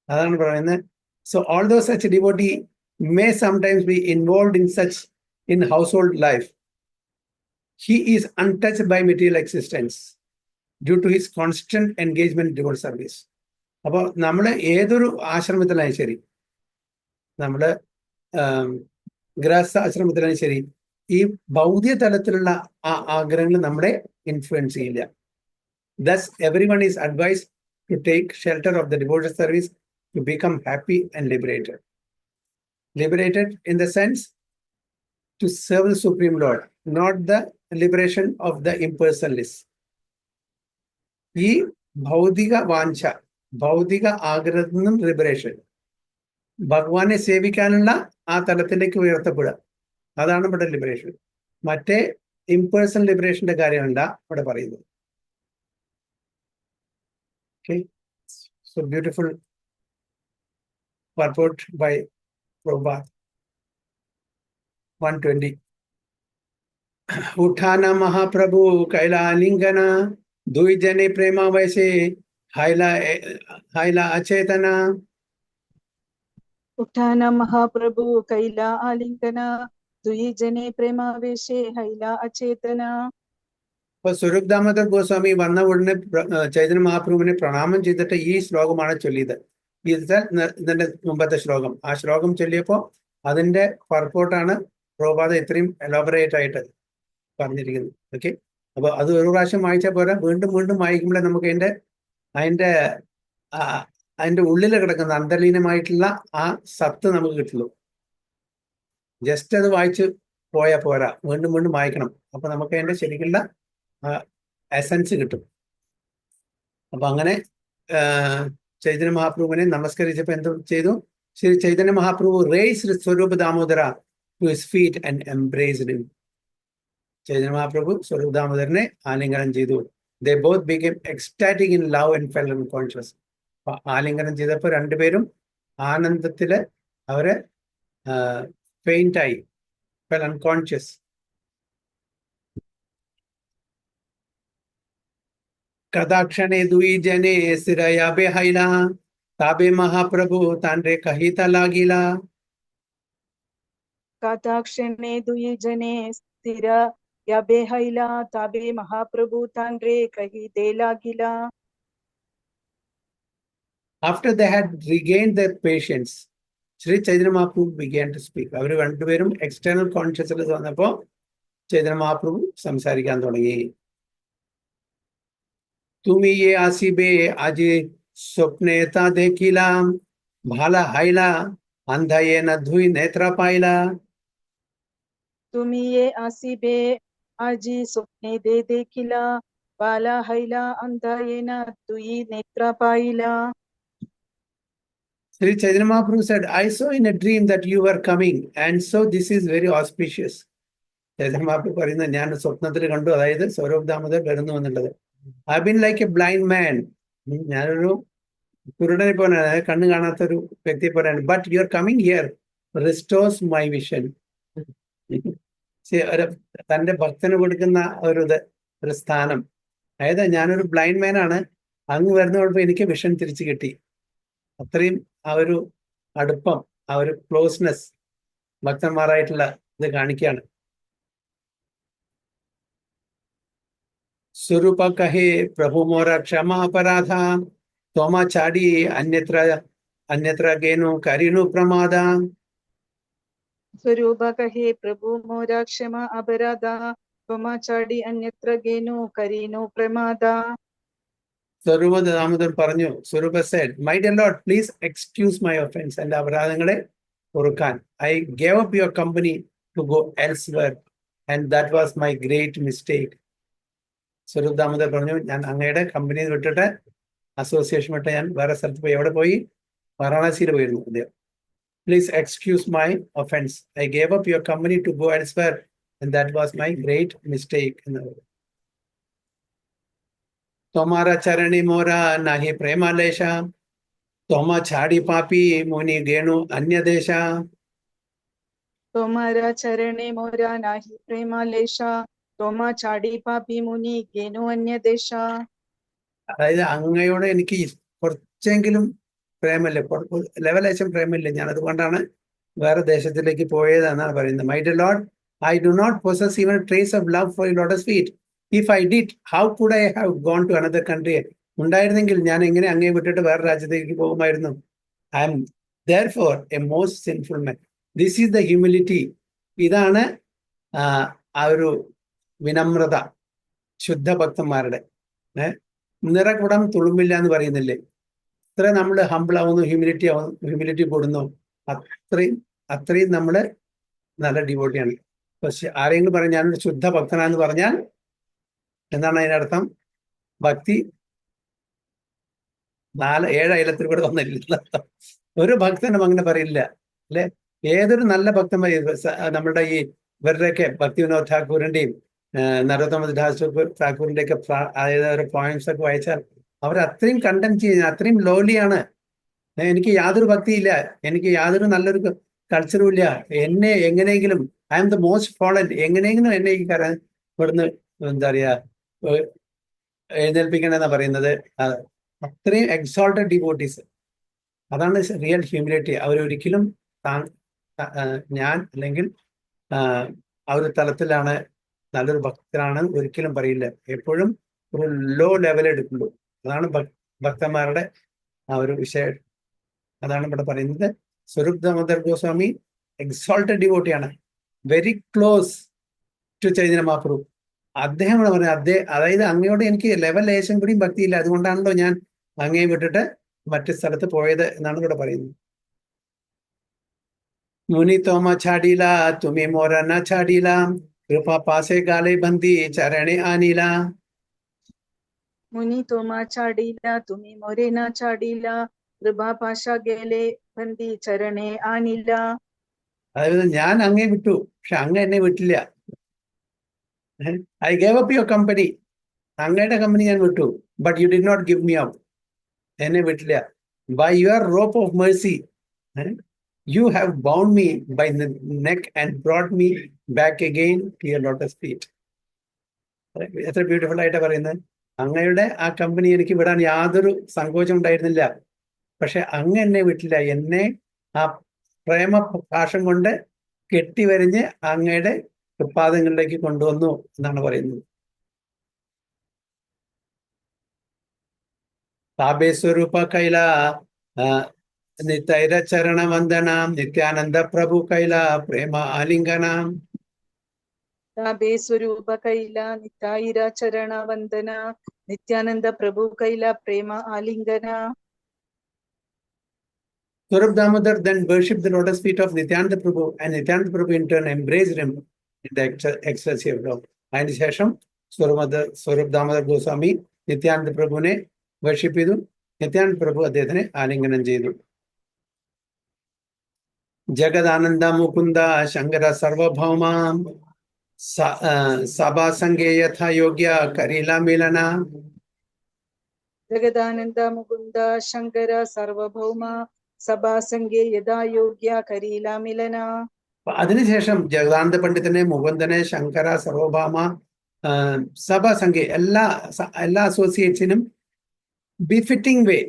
അതാണ് പറയുന്നത്. So although such a devotee may sometimes be involved in household life, he is untouched by material existence due to his constant engagement in devotional service. അപ്പോൾ നമ്മൾ ഏതൊരു ആശ്രമത്തിലായാലും ശരി, നമ്മൾ ഗൃഹസ്ഥ ആശ്രമത്തിലായാലും ശരി, ഈ ഭൗതിക തലത്തിലുള്ള ആ ആഗ്രഹങ്ങൾ നമ്മളെ ഇൻഫ്ലുവൻസ് ചെയ്യില്ല. Thus everyone is advised to take shelter of the devotional service to become happy and liberated. Liberated in the sense to serve the Supreme Lord, not the liberation of the impersonalists. ഈ ഭൗതിക വാഞ്ച, ഭൗതിക ആഗ്രഹത്തിൽ നിന്നും ലിബറേഷൻ, ഭഗവാനെ സേവിക്കാനുള്ള ആ തലത്തിലേക്ക് ഉയർത്തപ്പെടുക, അതാണ് ഇവിടെ ലിബറേഷൻ. മറ്റേ ഇംപേഴ്സണൽ ലിബറേഷന്റെ കാര്യമല്ല ഇവിടെ പറയുന്നത്. Okay, so beautiful purport by Prabhupada. 120. Uthana Mahaprabhu Kaila Lingana Dui Jane Prema Vaise Haila Achetana. ಉತ್ಥಾನ ಮಹಾಪ್ರಭು ಕೈಲ ಆಲಿಂಗನ ದ್ವಿ ಜನೆ ಪ್ರೇಮಾವೇಶೆ ಹೈಲ ಅಚೇತನ. അപ്പൊ സ്വരൂപ് ദാമോദർ ഗോസ്വാമി വന്ന ഉടനെ ചൈതന്യ മഹാപ്രഭുവിനെ പ്രണാമം ചെയ്തിട്ട് ഈ ശ്ലോകമാണ് ചൊല്ലിയത്. ഇതിന്റെ മുമ്പത്തെ ശ്ലോകം, ആ ശ്ലോകം ചൊല്ലിയപ്പോൾ അതിന്റെ പർപ്പോർട്ടാണ് പ്രഭുപാദ ഇത്രയും എലോബറേറ്റ് ആയിട്ട് പറഞ്ഞിരിക്കുന്നത്. ഓക്കെ, അപ്പൊ അത് ഒരു പ്രാവശ്യം വായിച്ചാൽ പോരാ, വീണ്ടും വീണ്ടും വായിക്കുമ്പോഴേ നമുക്ക് അതിന്റെ ഉള്ളിൽ കിടക്കുന്ന അന്തർലീനമായിട്ടുള്ള ആ സത്ത് നമുക്ക് കിട്ടുള്ളൂ. ജസ്റ്റ് അത് വായിച്ച് പോയാൽ പോരാ, വീണ്ടും വീണ്ടും വായിക്കണം. അപ്പൊ നമുക്ക് അതിന്റെ ശരിക്കുള്ള എസൻസ് കിട്ടും. അപ്പൊ അങ്ങനെ ചൈതന്യ മഹാപ്രഭുവിനെ നമസ്കരിച്ചപ്പോ എന്ത് ചെയ്തു? Shri Chaitanya Mahaprabhu raised Swarupa Damodara to his feet and embraced him. Chaitanya Mahaprabhu Swarupa ദാമോദരനെ ആലിംഗനം ചെയ്തു. They both became ecstatic in love and fell unconscious. അപ്പൊ ആലിംഗനം ചെയ്തപ്പോൾ രണ്ടുപേരും ആനന്ദത്തില് അവര് ഫെയിന്റ് ആയി, fell unconscious. കഥാക്ഷണേ ദുയി ജനെ സിരയാ ബെഹൈല താബെ മഹാപ്രഭു താൻറെ കഹിത ലാഗില. ಕಥಾಕ್ಷಣೆ ದುಯಿ ಜನೆ ಸ್ಥಿರ ಯಬೆ ಹೈಲ ತಾಬೆ ಮಹಾಪ್ರಭು ತಾನ್ರೆ ಕಹಿದೆ ಲಾಗಿಲ. After they had regained their patience, Sri Chaitanya Mahaprabhu began to speak. അവർ രണ്ടുപേരും എക്സ്റ്റേണൽ കോൺഷ്യസ്നെസ് വന്നപ്പോൾ ചൈതന്യ മഹാപ്രഭു സംസാരിക്കാൻ തുടങ്ങി. തുമി യേ ആസിബേ ആജി സ്വപ്നേതാ ദേഖില ഭാല ഹൈല അന്ധയേന ധുയി നേത്ര പായില. ತುಮಿ ಯೇ ಆಸಿಬೆ ಆಜಿ ಸ್ವಪ್ನೆ ದೇ ದೇಖಿಲ ಬಾಲ ಹೈಲ ಅಂಧ ಏನ ತುಯಿ ನೇತ್ರ ಪಾಯಿಲ. Sri Chaitanya Mahaprabhu said, I saw in a dream that you were coming, and so this is very auspicious. Chaitanya Mahaprabhu പറയുന്നത് ഞാൻ സ്വപ്നത്തിൽ കണ്ടു, അതായത് സ്വരൂപ് ദാമോദർ വരുന്നു എന്നുള്ളത്. I've been like a blind man. ഞാനൊരു കുരുടനെ പോലെയാണ്, അതായത് കണ്ണ് കാണാത്തൊരു വ്യക്തിയെ പോലെയാണ്. But you are coming here restores my vision. തന്റെ ഭക്തന് കൊടുക്കുന്ന ഒരു സ്ഥാനം. അതായത് ഞാനൊരു ബ്ലൈൻഡ് മാൻ ആണ്, അങ്ങ് വരുന്നതോടൊപ്പം എനിക്ക് വിഷൻ തിരിച്ചു കിട്ടി. അത്രയും ആ ഒരു അടുപ്പം, ആ ഒരു ക്ലോസ്നെസ് ഭക്തന്മാരായിട്ടുള്ള ഇത് കാണിക്കുകയാണ്. സ്വരൂപ കഹേ പ്രഭു മോര ക്ഷമ അപരാധ തോമ ചാടി അന്യത്ര ഗേനു കരിണു പ്രമാദ. സ്വരൂപ കഹേ പ്രഭു മോരാ ക്ഷമ അപരാധ ത്വമ ചാടി അന്യത്ര ഗേനു കരീനു പ്രമാദ. സ്വരൂപ ദാമോദർ പറഞ്ഞു, സ്വരൂപ said, my dear Lord, please excuse my offense. എന്റെ അപരാധങ്ങളെ പൊറുക്കാൻ. I gave up your company to go elsewhere and that was my great mistake. സ്വരൂപ ദാമോദർ പറഞ്ഞു, ഞാൻ അങ്ങയുടെ കമ്പനി വിട്ടിട്ട്, അസോസിയേഷൻ വിട്ട് ഞാൻ വേറെ സ്ഥലത്ത് പോയി. എവിടെ പോയി? വാരണാസിയിൽ പോയിരുന്നു അദ്ദേഹം. Please excuse my offense. I gave up your company to go elsewhere and that was my great mistake. Tomara charani mora nahi premalesha toma chadi papi muni genu anya desha. Tomara charane mora nahi premalesha toma chadi papi muni genu anya desha. അതായത് അങ്ങയോട് എനിക്ക് കുറച്ചെങ്കിലും പ്രേമല്ലേ, ലെവലേശം പ്രേമല്ലേ, ഞാൻ അതുകൊണ്ടാണ് വേറെ ദേശത്തിലേക്ക് പോയത് എന്നാണ് പറയുന്നത്. My dear Lord, I do not possess even trace of love for your lotus feet. If I did, how could I have gone to another country? ഉണ്ടായിരുന്നെങ്കിൽ ഞാൻ എങ്ങനെ അങ്ങേ വിട്ടിട്ട് വേറെ രാജ്യത്തേക്ക് പോകുമായിരുന്നു? I am therefore a most sinful man. This is the humility. ഇതാണ് ആ ഒരു വിനമ്രത ശുദ്ധ ഭക്തന്മാരുടെ. നിറകുടം തുളുമ്പില്ല എന്ന് പറയുന്നില്ലേ, ഇത്ര നമ്മൾ ഹംബിൾ ആവുന്നു, ഹ്യൂമിലിറ്റി കൂടുന്നു, അത്രയും നമ്മൾ നല്ല ഡിവോട്ടിയാണ്. പക്ഷെ ആരെങ്കിലും പറയും ഞാനൊരു ശുദ്ധ ഭക്തനാന്ന് പറഞ്ഞാൽ എന്താണ് അതിനർത്ഥം? ഭക്തി 7 അയലത്തിൽ കൂടെ വന്നില്ല. ഒരു ഭക്തനും അങ്ങനെ പറയില്ല അല്ലെ. ഏതൊരു നല്ല ഭക്തന്മാർ, നമ്മളുടെ ഈ ഇവരുടെയൊക്കെ ഭക്തി വിനോദ് ഠാക്കൂറിന്റെയും നരോത്തമ ദാസ് ഠാക്കൂറിന്റെ ഒക്കെ അതായത് പോയിന്റ്സ് ഒക്കെ വായിച്ചാൽ അവർ അത്രയും കണ്ടം ചെയ്യുന്ന, അത്രയും ലോലിയാണ്. എനിക്ക് യാതൊരു ഭക്തിയില്ല, എനിക്ക് യാതൊരു നല്ലൊരു കൾച്ചറും ഇല്ല, എന്നെ എങ്ങനെയെങ്കിലും I am the most fallen, എങ്ങനെയെങ്കിലും എന്നെ ഈ ഇവിടുന്ന് എന്താ പറയാ എഴുന്നേൽപ്പിക്കണമെന്നാണ് പറയുന്നത്. അത്രയും എക്സോൾട്ടഡ് ഡിവോട്ടീസ്. അതാണ് റിയൽ ഹ്യൂമിലിറ്റി. അവരൊരിക്കലും ഞാൻ അല്ലെങ്കിൽ ആ ഒരു തലത്തിലാണ് നല്ലൊരു ഭക്തനാണ് ഒരിക്കലും പറയില്ല. എപ്പോഴും ഒരു ലോ ലെവൽ എടുക്കുള്ളൂ. അതാണ് ഭക്തന്മാരുടെ ആ ഒരു വിഷയം. അതാണ് ഇവിടെ പറയുന്നത്. സ്വരൂപ് ദാമോദർ ഗോസ്വാമി എക്സോൾട്ടഡ് ഡിവോട്ടിയാണ്, very close to Chaitanya Mahaprabhu. അദ്ദേഹം ഇവിടെ പറഞ്ഞത് അതായത് അങ്ങയോട് എനിക്ക് ലെവൽ ലേശം കൂടിയും ഭക്തിയില്ല, അതുകൊണ്ടാണല്ലോ ഞാൻ അങ്ങയെ വിട്ടിട്ട് മറ്റു സ്ഥലത്ത് പോയത് എന്നാണ് ഇവിടെ പറയുന്നത്. മുനി തോമ ഛാടില തുമി മോര ന ഛാടില കൃപ പാസെ ഗാലെ ബന്ദി ചരണേ ആനില. മുനി തോമ ഛാടില തുമി മോരെ ന ഛാടില കൃപ പാശ ഗേലെ ബന്ദി ചരണേ ആനില. അതായത് ഞാൻ അങ്ങേ വിട്ടു, പക്ഷെ അങ്ങ് എന്നെ വിട്ടില്ല. I gave up your company, അങ്ങയുടെ കമ്പനി ഞാൻ വിട്ടു. But you did not give me up, എന്നെ വിട്ടില്ല. By your rope of mercy you have bound me by the neck and brought me back again to your lotus feet. എത്ര ബ്യൂട്ടിഫുൾ ആയിട്ടാണ് പറയുന്നത്. അങ്ങയുടെ ആ കമ്പനി എനിക്ക് വിടാൻ യാതൊരു സങ്കോചം ഉണ്ടായിരുന്നില്ല, പക്ഷെ അങ്ങ് എന്നെ വിട്ടില്ല. എന്നെ ആ പ്രേമ പാശം കൊണ്ട് കെട്ടിവരിഞ്ഞ് അങ്ങയുടെ പാദങ്ങളിലേക്ക് കൊണ്ടുവന്നു എന്നാണ് പറയുന്നത്. താപേ സ്വരൂപ കൈല നിതൈര ചരണ വന്ദനാം നിത്യാനന്ദ പ്രഭു കൈല പ്രേമ ആലിംഗനാം. താപേ സ്വരൂപ കൈല നിതായിര ചരണ വന്ദന നിത്യാനന്ദ പ്രഭു കൈല പ്രേമ ആലിംഗന. Swarup Damodar then worshipped the lotus feet of Nityananda Prabhu, and Nityananda Prabhu in turn embraced him in the ecstasy of love. അതിനുശേഷം സ്വരൂപ് ദാമോദർ ഗോസ്വാമി നിത്യാനന്ദ പ്രഭുവിനെ വർഷിപ്പ് ചെയ്തു. നിത്യാനന്ദ പ്രഭു അദ്ദേഹത്തിനെ ആലിംഗനം ചെയ്തു. ജഗദാനന്ദ മുകുന്ദ ശങ്കര സർവഭൗമ സഭാസംഗേ യഥാ യോഗ്യ കരീല മിലന. ജഗദാനന്ദ മുകുന്ദ ശങ്കര സർവഭൗമ സഭാസംഗേ യഥാ യോഗ്യ കരീല മിലന. അതിനുശേഷം ജഗദാനന്ദ പണ്ഡിതനെ, മുകുന്ദനെ, ശങ്കര, സർവഭാമ, സഭാസംഖ്യ എല്ലാ അസോസിയേറ്റ്സിനും ബിഫിറ്റിംഗ് വേ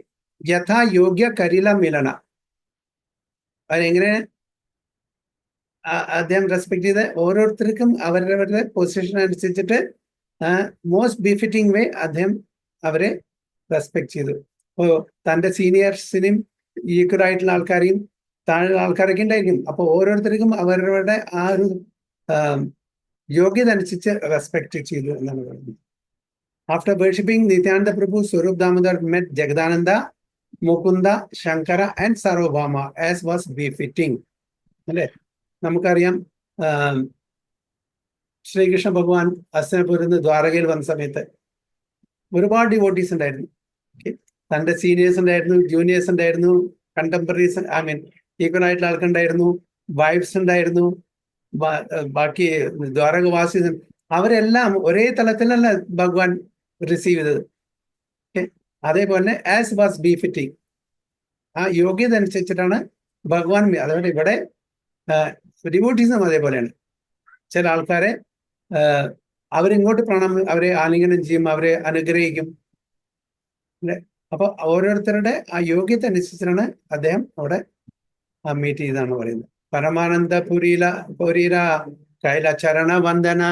യഥാ യോഗ്യ കരില മിലന, അതെങ്ങനെ അദ്ദേഹം റെസ്പെക്ട് ചെയ്ത് ഓരോരുത്തർക്കും അവരവരുടെ പൊസിഷൻ അനുസരിച്ചിട്ട് മോസ്റ്റ് ബിഫിറ്റിംഗ് വേ അദ്ദേഹം അവരെ റെസ്പെക്ട് ചെയ്തു. അപ്പോൾ തൻ്റെ സീനിയേഴ്സിനും ഈക്വൽ ആയിട്ടുള്ള ആൾക്കാരെയും താഴെ ആൾക്കാരൊക്കെ ഉണ്ടായിരിക്കും. അപ്പോൾ ഓരോരുത്തർക്കും അവരവരുടെ ആ ഒരു യോഗ്യത അനുസരിച്ച് റെസ്പെക്ട് ചെയ്തു എന്നാണ് പറയുന്നത്. After worshipping Nityananda Prabhu, Swarup Damodar met Jagadananda, Mukunda, Shankara and Sarvabhauma as was befitting. അല്ലേ, നമുക്കറിയാം ശ്രീകൃഷ്ണ ഭഗവാൻ ഹസ്തിനപുരിൽ നിന്ന് ദ്വാരകയിൽ വന്ന സമയത്ത് ഒരുപാട് ഡിവോട്ടീസ് ഉണ്ടായിരുന്നു. തൻ്റെ സീനിയേഴ്സ് ഉണ്ടായിരുന്നു, ജൂനിയേഴ്സ് ഉണ്ടായിരുന്നു, കണ്ടംപററീസ്, ഐ മീൻ ഈക്വൽ ആയിട്ടുള്ള ആൾക്കുണ്ടായിരുന്നു, വൈഫ്സ് ഉണ്ടായിരുന്നു, ബാക്കി ദ്വാരകവാസി, അവരെല്ലാം ഒരേ തലത്തിലല്ല ഭഗവാൻ റിസീവ് ചെയ്തത്. അതേപോലെ ആസ് വാസ് ബിഫിറ്റിംഗ്, ആ യോഗ്യത അനുസരിച്ചിട്ടാണ് ഭഗവാൻ. അതുകൊണ്ട് ഇവിടെ ഡിവോട്ടീസും അതേപോലെയാണ്. ചില ആൾക്കാരെ അവരിങ്ങോട്ട് അവരെ ആലിംഗനം ചെയ്യും, അവരെ അനുഗ്രഹിക്കും. അപ്പൊ ഓരോരുത്തരുടെ ആ യോഗ്യത അനുസരിച്ചാണ് അദ്ദേഹം അവിടെ മീറ്റ് ചെയ്താണ് പറയുന്നത്. പരമാനന്ദ പുരീര കൈല ചരണ വന്ദന,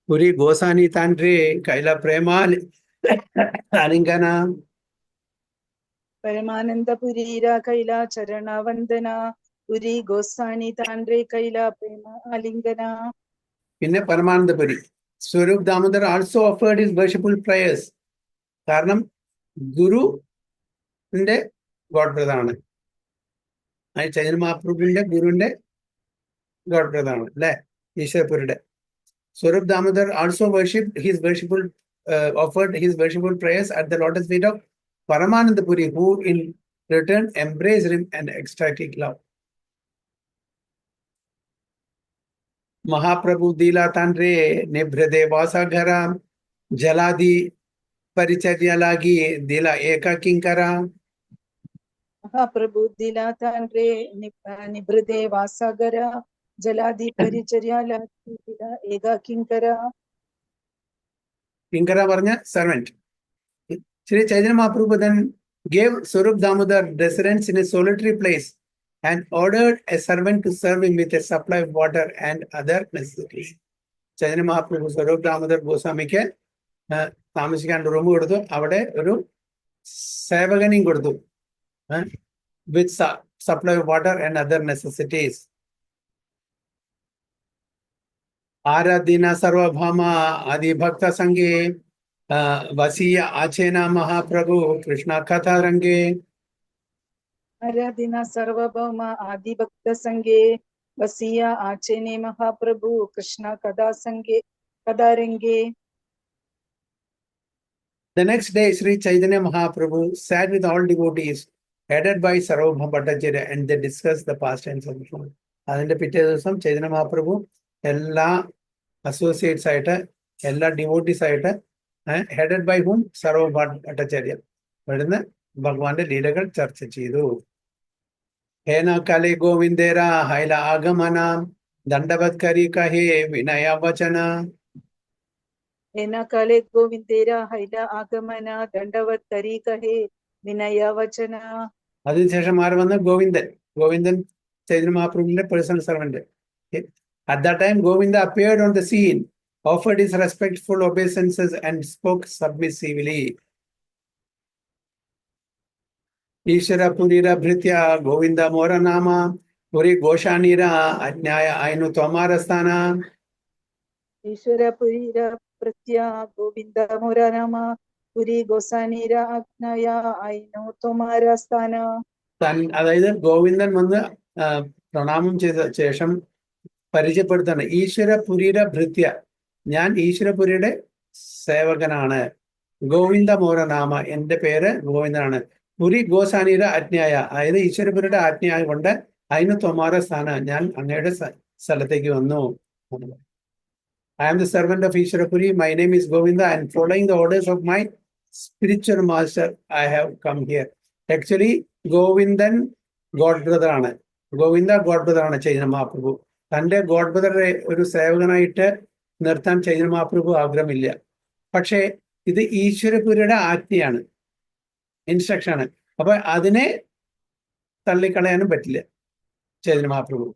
പുരി ഗോസാനി താൻഡ്രേ കൈല പ്രേമാൽ ആലിംഗന. പരമാനന്ദ പുരീര കൈല ചരണ വന്ദന, പുരി ഗോസാനി താൻഡ്രേ കൈല പ്രേമ ആലിംഗന. പിന്നെ Paramananda Puri Swarup Damodar also offered his worshipful prayers. കാരണം ഗുരുവിന്റെ ഗോഡ് ബ്രദർ ആണ്, ചൈതന്യ മഹാപ്രഭുവിന്റെ ഗുരുവിന്റെ ഗോഡ് ബ്രദർ ആണ് അല്ലെ, ഈശ്വരപുരിയുടെ. Swarup Damodar also offered his worshipful prayers at the lotus feet of Paramananda Puri, who in return embraced him and ecstatic love. Mahaprabhu Dila Tandre Nibhrade Vasagara Jaladi Paricharya Lagi Dila Eka Kinkara. Mahaprabhu Dila Tandre Nibhrade Vasagara Jaladi Paricharya Lagi Dila Eka Kinkara. Kinkara Varna servant. Sri Chaitanya Mahaprabhu then gave Swarup Damodar residence in a solitary place and ordered a servant to serve him with a supply of water and other necessities. Chaitanya Mahaprabhu Swarup Damodar Goswamiക്ക് താമസിക്കാൻ റൂം കൊടുത്തു, അവിടെ ഒരു സേവകനെയും കൊടുത്തു, with supply of water and other necessities. ആരാധന സർവഭാമ ആദിഭക്ത സംഘേ വസീയ ആചേന മഹാപ്രഭു കൃഷ്ണ കഥാരംഗേ. ആരാധന സർവഭൗമ ആദിഭക്ത സംഘേ വസീയ ആചേനെ Mahaprabhu Krishna കഥാരംഗേ. The next day, Sri Chaitanya Mahaprabhu sat with all devotees, headed by Sarvabhauma Bhattacharya, and they discussed the pastimes of the Lord. അതിന്റെ പിറ്റേ ദിവസം ചൈതന്യ മഹാപ്രഭു എല്ലാ അസോസിയേറ്റ്സ് ആയിട്ട്, എല്ലാ ഡിവോട്ടീസ് ആയിട്ട്, ഹെഡഡ് ബൈ ഹൂം സർവഭൗമ ഭട്ടാചാര്യ, ഇവിടുന്ന് ഭഗവാന്റെ ലീലകൾ ചർച്ച ചെയ്തു. ഹേന കലെ ഗോവിന്ദേര ഹൈല ആഗമന ദണ്ഡവത്കരി കഹേ വിനയ വചന. ഹേന കലെ ഗോവിന്ദേര ഹൈല ആഗമന ദണ്ഡവത്കരി കഹേ വിനയ വചന. അതിനുശേഷം ആര് വന്ന്? ഗോവിന്ദൻ ചൈതന്യ മഹാപ്രഭുവിന്റെ personal servant. At that time, Govinda appeared on the scene, offered his respectful obeisances and spoke submissively. Ishara Purira Bhritya Govinda Mora Nama Puri Goshanira Ajnaya Ainu Tomarastana. Ishara Purira Bhritya Govinda Mora Nama Puri Gosanira Ajnaya Ainu Tomarastana. അതായത് ഗോവിന്ദൻ വന്ന് പ്രണാമം ചെയ്ത ശേഷം പരിചയപ്പെടുത്താണ്, ഈശ്വരപുരിയുടെ ഭൃത്യ, ഞാൻ ഈശ്വരപുരിയുടെ സേവകനാണ്. ഗോവിന്ദ മോരനാമ, എന്റെ പേര് ഗോവിന്ദനാണ്. പുരി ഗോസാനിയുടെ ആജ്ഞയായ, അതായത് ഈശ്വരപുരിയുടെ ആജ്ഞയായ കൊണ്ട് അതിന് തൊമാര സ്ഥാന, ഞാൻ അങ്ങയുടെ സ്ഥലത്തേക്ക് വന്നു. I am the servant of Ishwarapuri. My name is Govinda, and following the orders of my spiritual master, I have come here. Actually, Govindan God brother ആണ്. ഗോവിന്ദ ഗോഡ് ബ്രദർ ആണ് ചൈതന്യ മഹാപ്രഭു. തൻ്റെ ഗോഡ് ബ്രദറെ ഒരു സേവകനായിട്ട് നിർത്താൻ ചൈതന്യ മഹാപ്രഭു ആഗ്രഹമില്ല. പക്ഷേ ഇത് ഈശ്വരപുരിയുടെ ആജ്ഞയാണ്, ഇൻസ്ട്രക്ഷൻ ആണ്. അപ്പൊ അതിനെ തള്ളിക്കളയാനും പറ്റില്ല ചൈതന്യ മഹാപ്രഭു.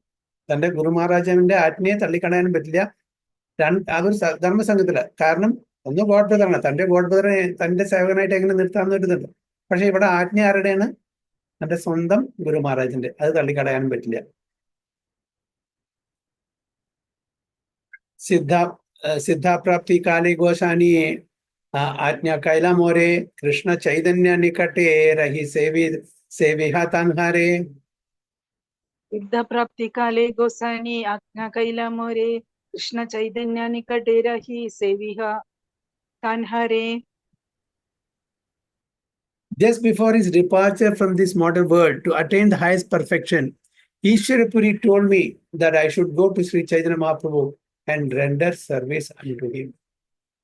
തൻ്റെ ഗുരു മഹാരാജാവിന്റെ ആജ്ഞയെ തള്ളിക്കളയാനും പറ്റില്ല. അതൊരു ധർമ്മസംഘത്തില. കാരണം ഒന്ന് ഗോഡ് ബ്രദറാണ്, തൻ്റെ ഗോഡ് ബ്രദറെ തൻ്റെ സേവകനായിട്ട് എങ്ങനെ നിർത്താമെന്ന് വരുന്നുണ്ട്. പക്ഷെ ഇവിടെ ആജ്ഞ ആരുടെയാണ്? തൻ്റെ സ്വന്തം ഗുരു മഹാരാജിന്റെ. അത് തള്ളിക്കളയാനും പറ്റില്ല. സിദ്ധാപ്രാപ്തി കാലേ ഗോസാനി ആജ്ഞ കൈല മോരെ കൃഷ്ണ ചൈതന്യ നികटे रही सेविहा तान्हारे. सिद्धाप्राप्ति काले गोसानी आज्ञा कैला मोरे कृष्ण चैतन्य निकटे रही सेविहा तान्हारे. Just before his departure from this mortal world to attain the highest perfection, Ishwarapuri told me that I should go to Sri Chaitanya Mahaprabhu and render service unto him.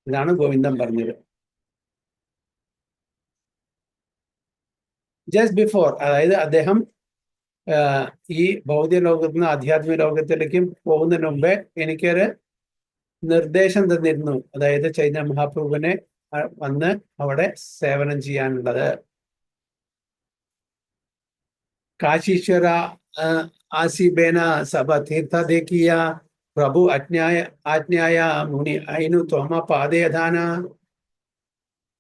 ഇതാണ് ഗോവിന്ദൻ പറഞ്ഞത്. ജസ്റ്റ് ബിഫോർ, അതായത് അദ്ദേഹം ഈ ഭൗതിക ലോകത്ത് നിന്ന് ആധ്യാത്മിക ലോകത്തിലേക്കും പോകുന്നതിന് മുമ്പേ എനിക്കൊരു നിർദ്ദേശം തന്നിരുന്നു. അതായത് ചൈതന്യ മഹാപ്രഭുവിനെ വന്ന് അവിടെ സേവനം ചെയ്യാനുള്ളത്. കാശീശ്വര ആസിബേന സഭ തീർത്ഥ ദേക്കിയ പ്രഭു ആജ്ഞായ മുനി ഐനു ത്വമ പാദയധാന.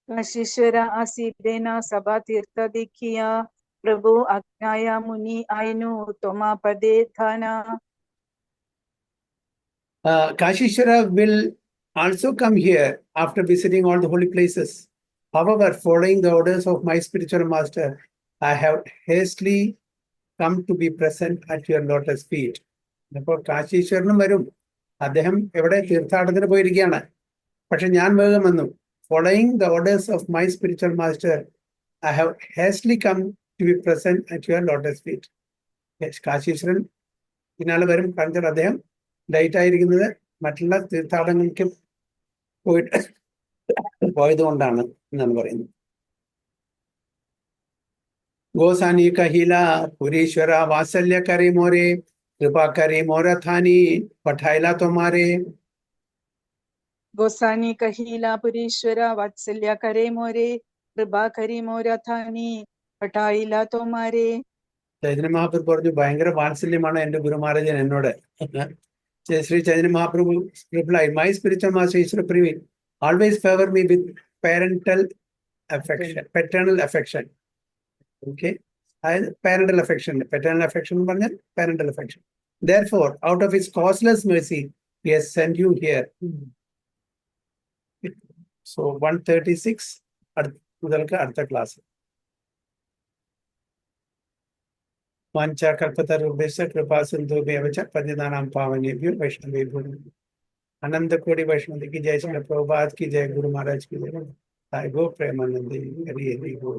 काशीश्वर आसीदेन सभा तीर्थ दीखिया प्रभु आज्ञाया मुनि आयनु तोमा पदे थाना. Kashishwara will also come here after visiting all the holy places. However, following the orders of my spiritual master, I have hastily come to be present at your lotus feet. അപ്പോൾ കാശീശ്വരനും വരും. അദ്ദേഹം എവിടെ തീർത്ഥാടനത്തിന് പോയിരിക്കുകയാണ്. പക്ഷെ ഞാൻ വേഗം വന്നു. Following the orders of my spiritual master, I have hastily come to be present at your lotus feet. കാശീശ്വരൻ പിന്നാലെ വരും. കാരണം അദ്ദേഹം ലൈറ്റ് ആയിരിക്കുന്നത് മറ്റുള്ള തീർത്ഥാടനങ്ങൾക്ക് പോയതുകൊണ്ടാണ് എന്നാണ് പറയുന്നത്. ഗോസാനി കഹില പുരീശ്വര വാത്സല്യ കരി മോരെ കൃപാ കരി മോരഥാനി പഠായില തൊമാരെ. गोसानी कहिला पुरीश्वरा वात्सल्य करे मोरे कृपा करी मोरथानी पटाइला तो मारे. ചൈതന്യ മഹാപ്രഭു പറഞ്ഞു, ഭയങ്കര വാത്സല്യമാണ് എന്റെ ഗുരു മഹാരാജൻ എന്നോട്. Shri Chaitanya Mahaprabhu reply, my spiritual master Ishvara Puri always favor me with paternal affection. Okay, parental affection. Paternal affection എന്ന് പറഞ്ഞാൽ parental affection. Therefore, out of his causeless mercy, he has sent you here. So 136 മുതൽക്ക് അടുത്ത ക്ലാസ്. വാഞ്ചാകൽപതരുഭ്യശ്ച കൃപാസിന്ധുഭ്യവ ച പതിതാനാം പാവനേഭ്യോ വൈഷ്ണവേഭ്യോ अनंत कोटि वैष्णव की जय, श्री प्रभुपाद की जय, गुरु महाराज की जय, साई गो प्रेमानंद हरि हरि गो.